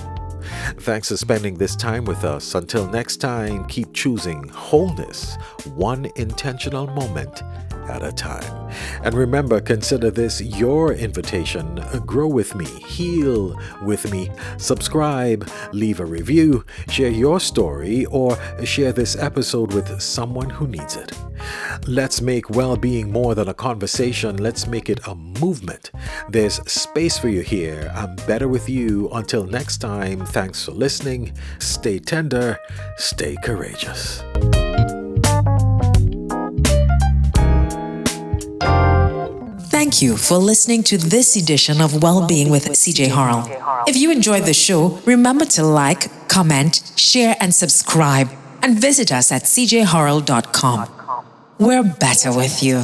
Thanks for spending this time with us. Until next time, keep choosing wholeness, one intentional moment at a time. And remember, consider this your invitation. Grow with me, heal with me, subscribe, leave a review, share your story, or share this episode with someone who needs it. Let's make well-being more than a conversation. Let's make it a movement. There's space for you here. I'm better with you. Until next time, thanks for listening. Stay tender, stay courageous. Thank you for listening to this edition of Wellbeing with CJ Harrell. If you enjoyed the show, remember to like, comment, share, and subscribe. And visit us at cjharrell.com. We're better with you.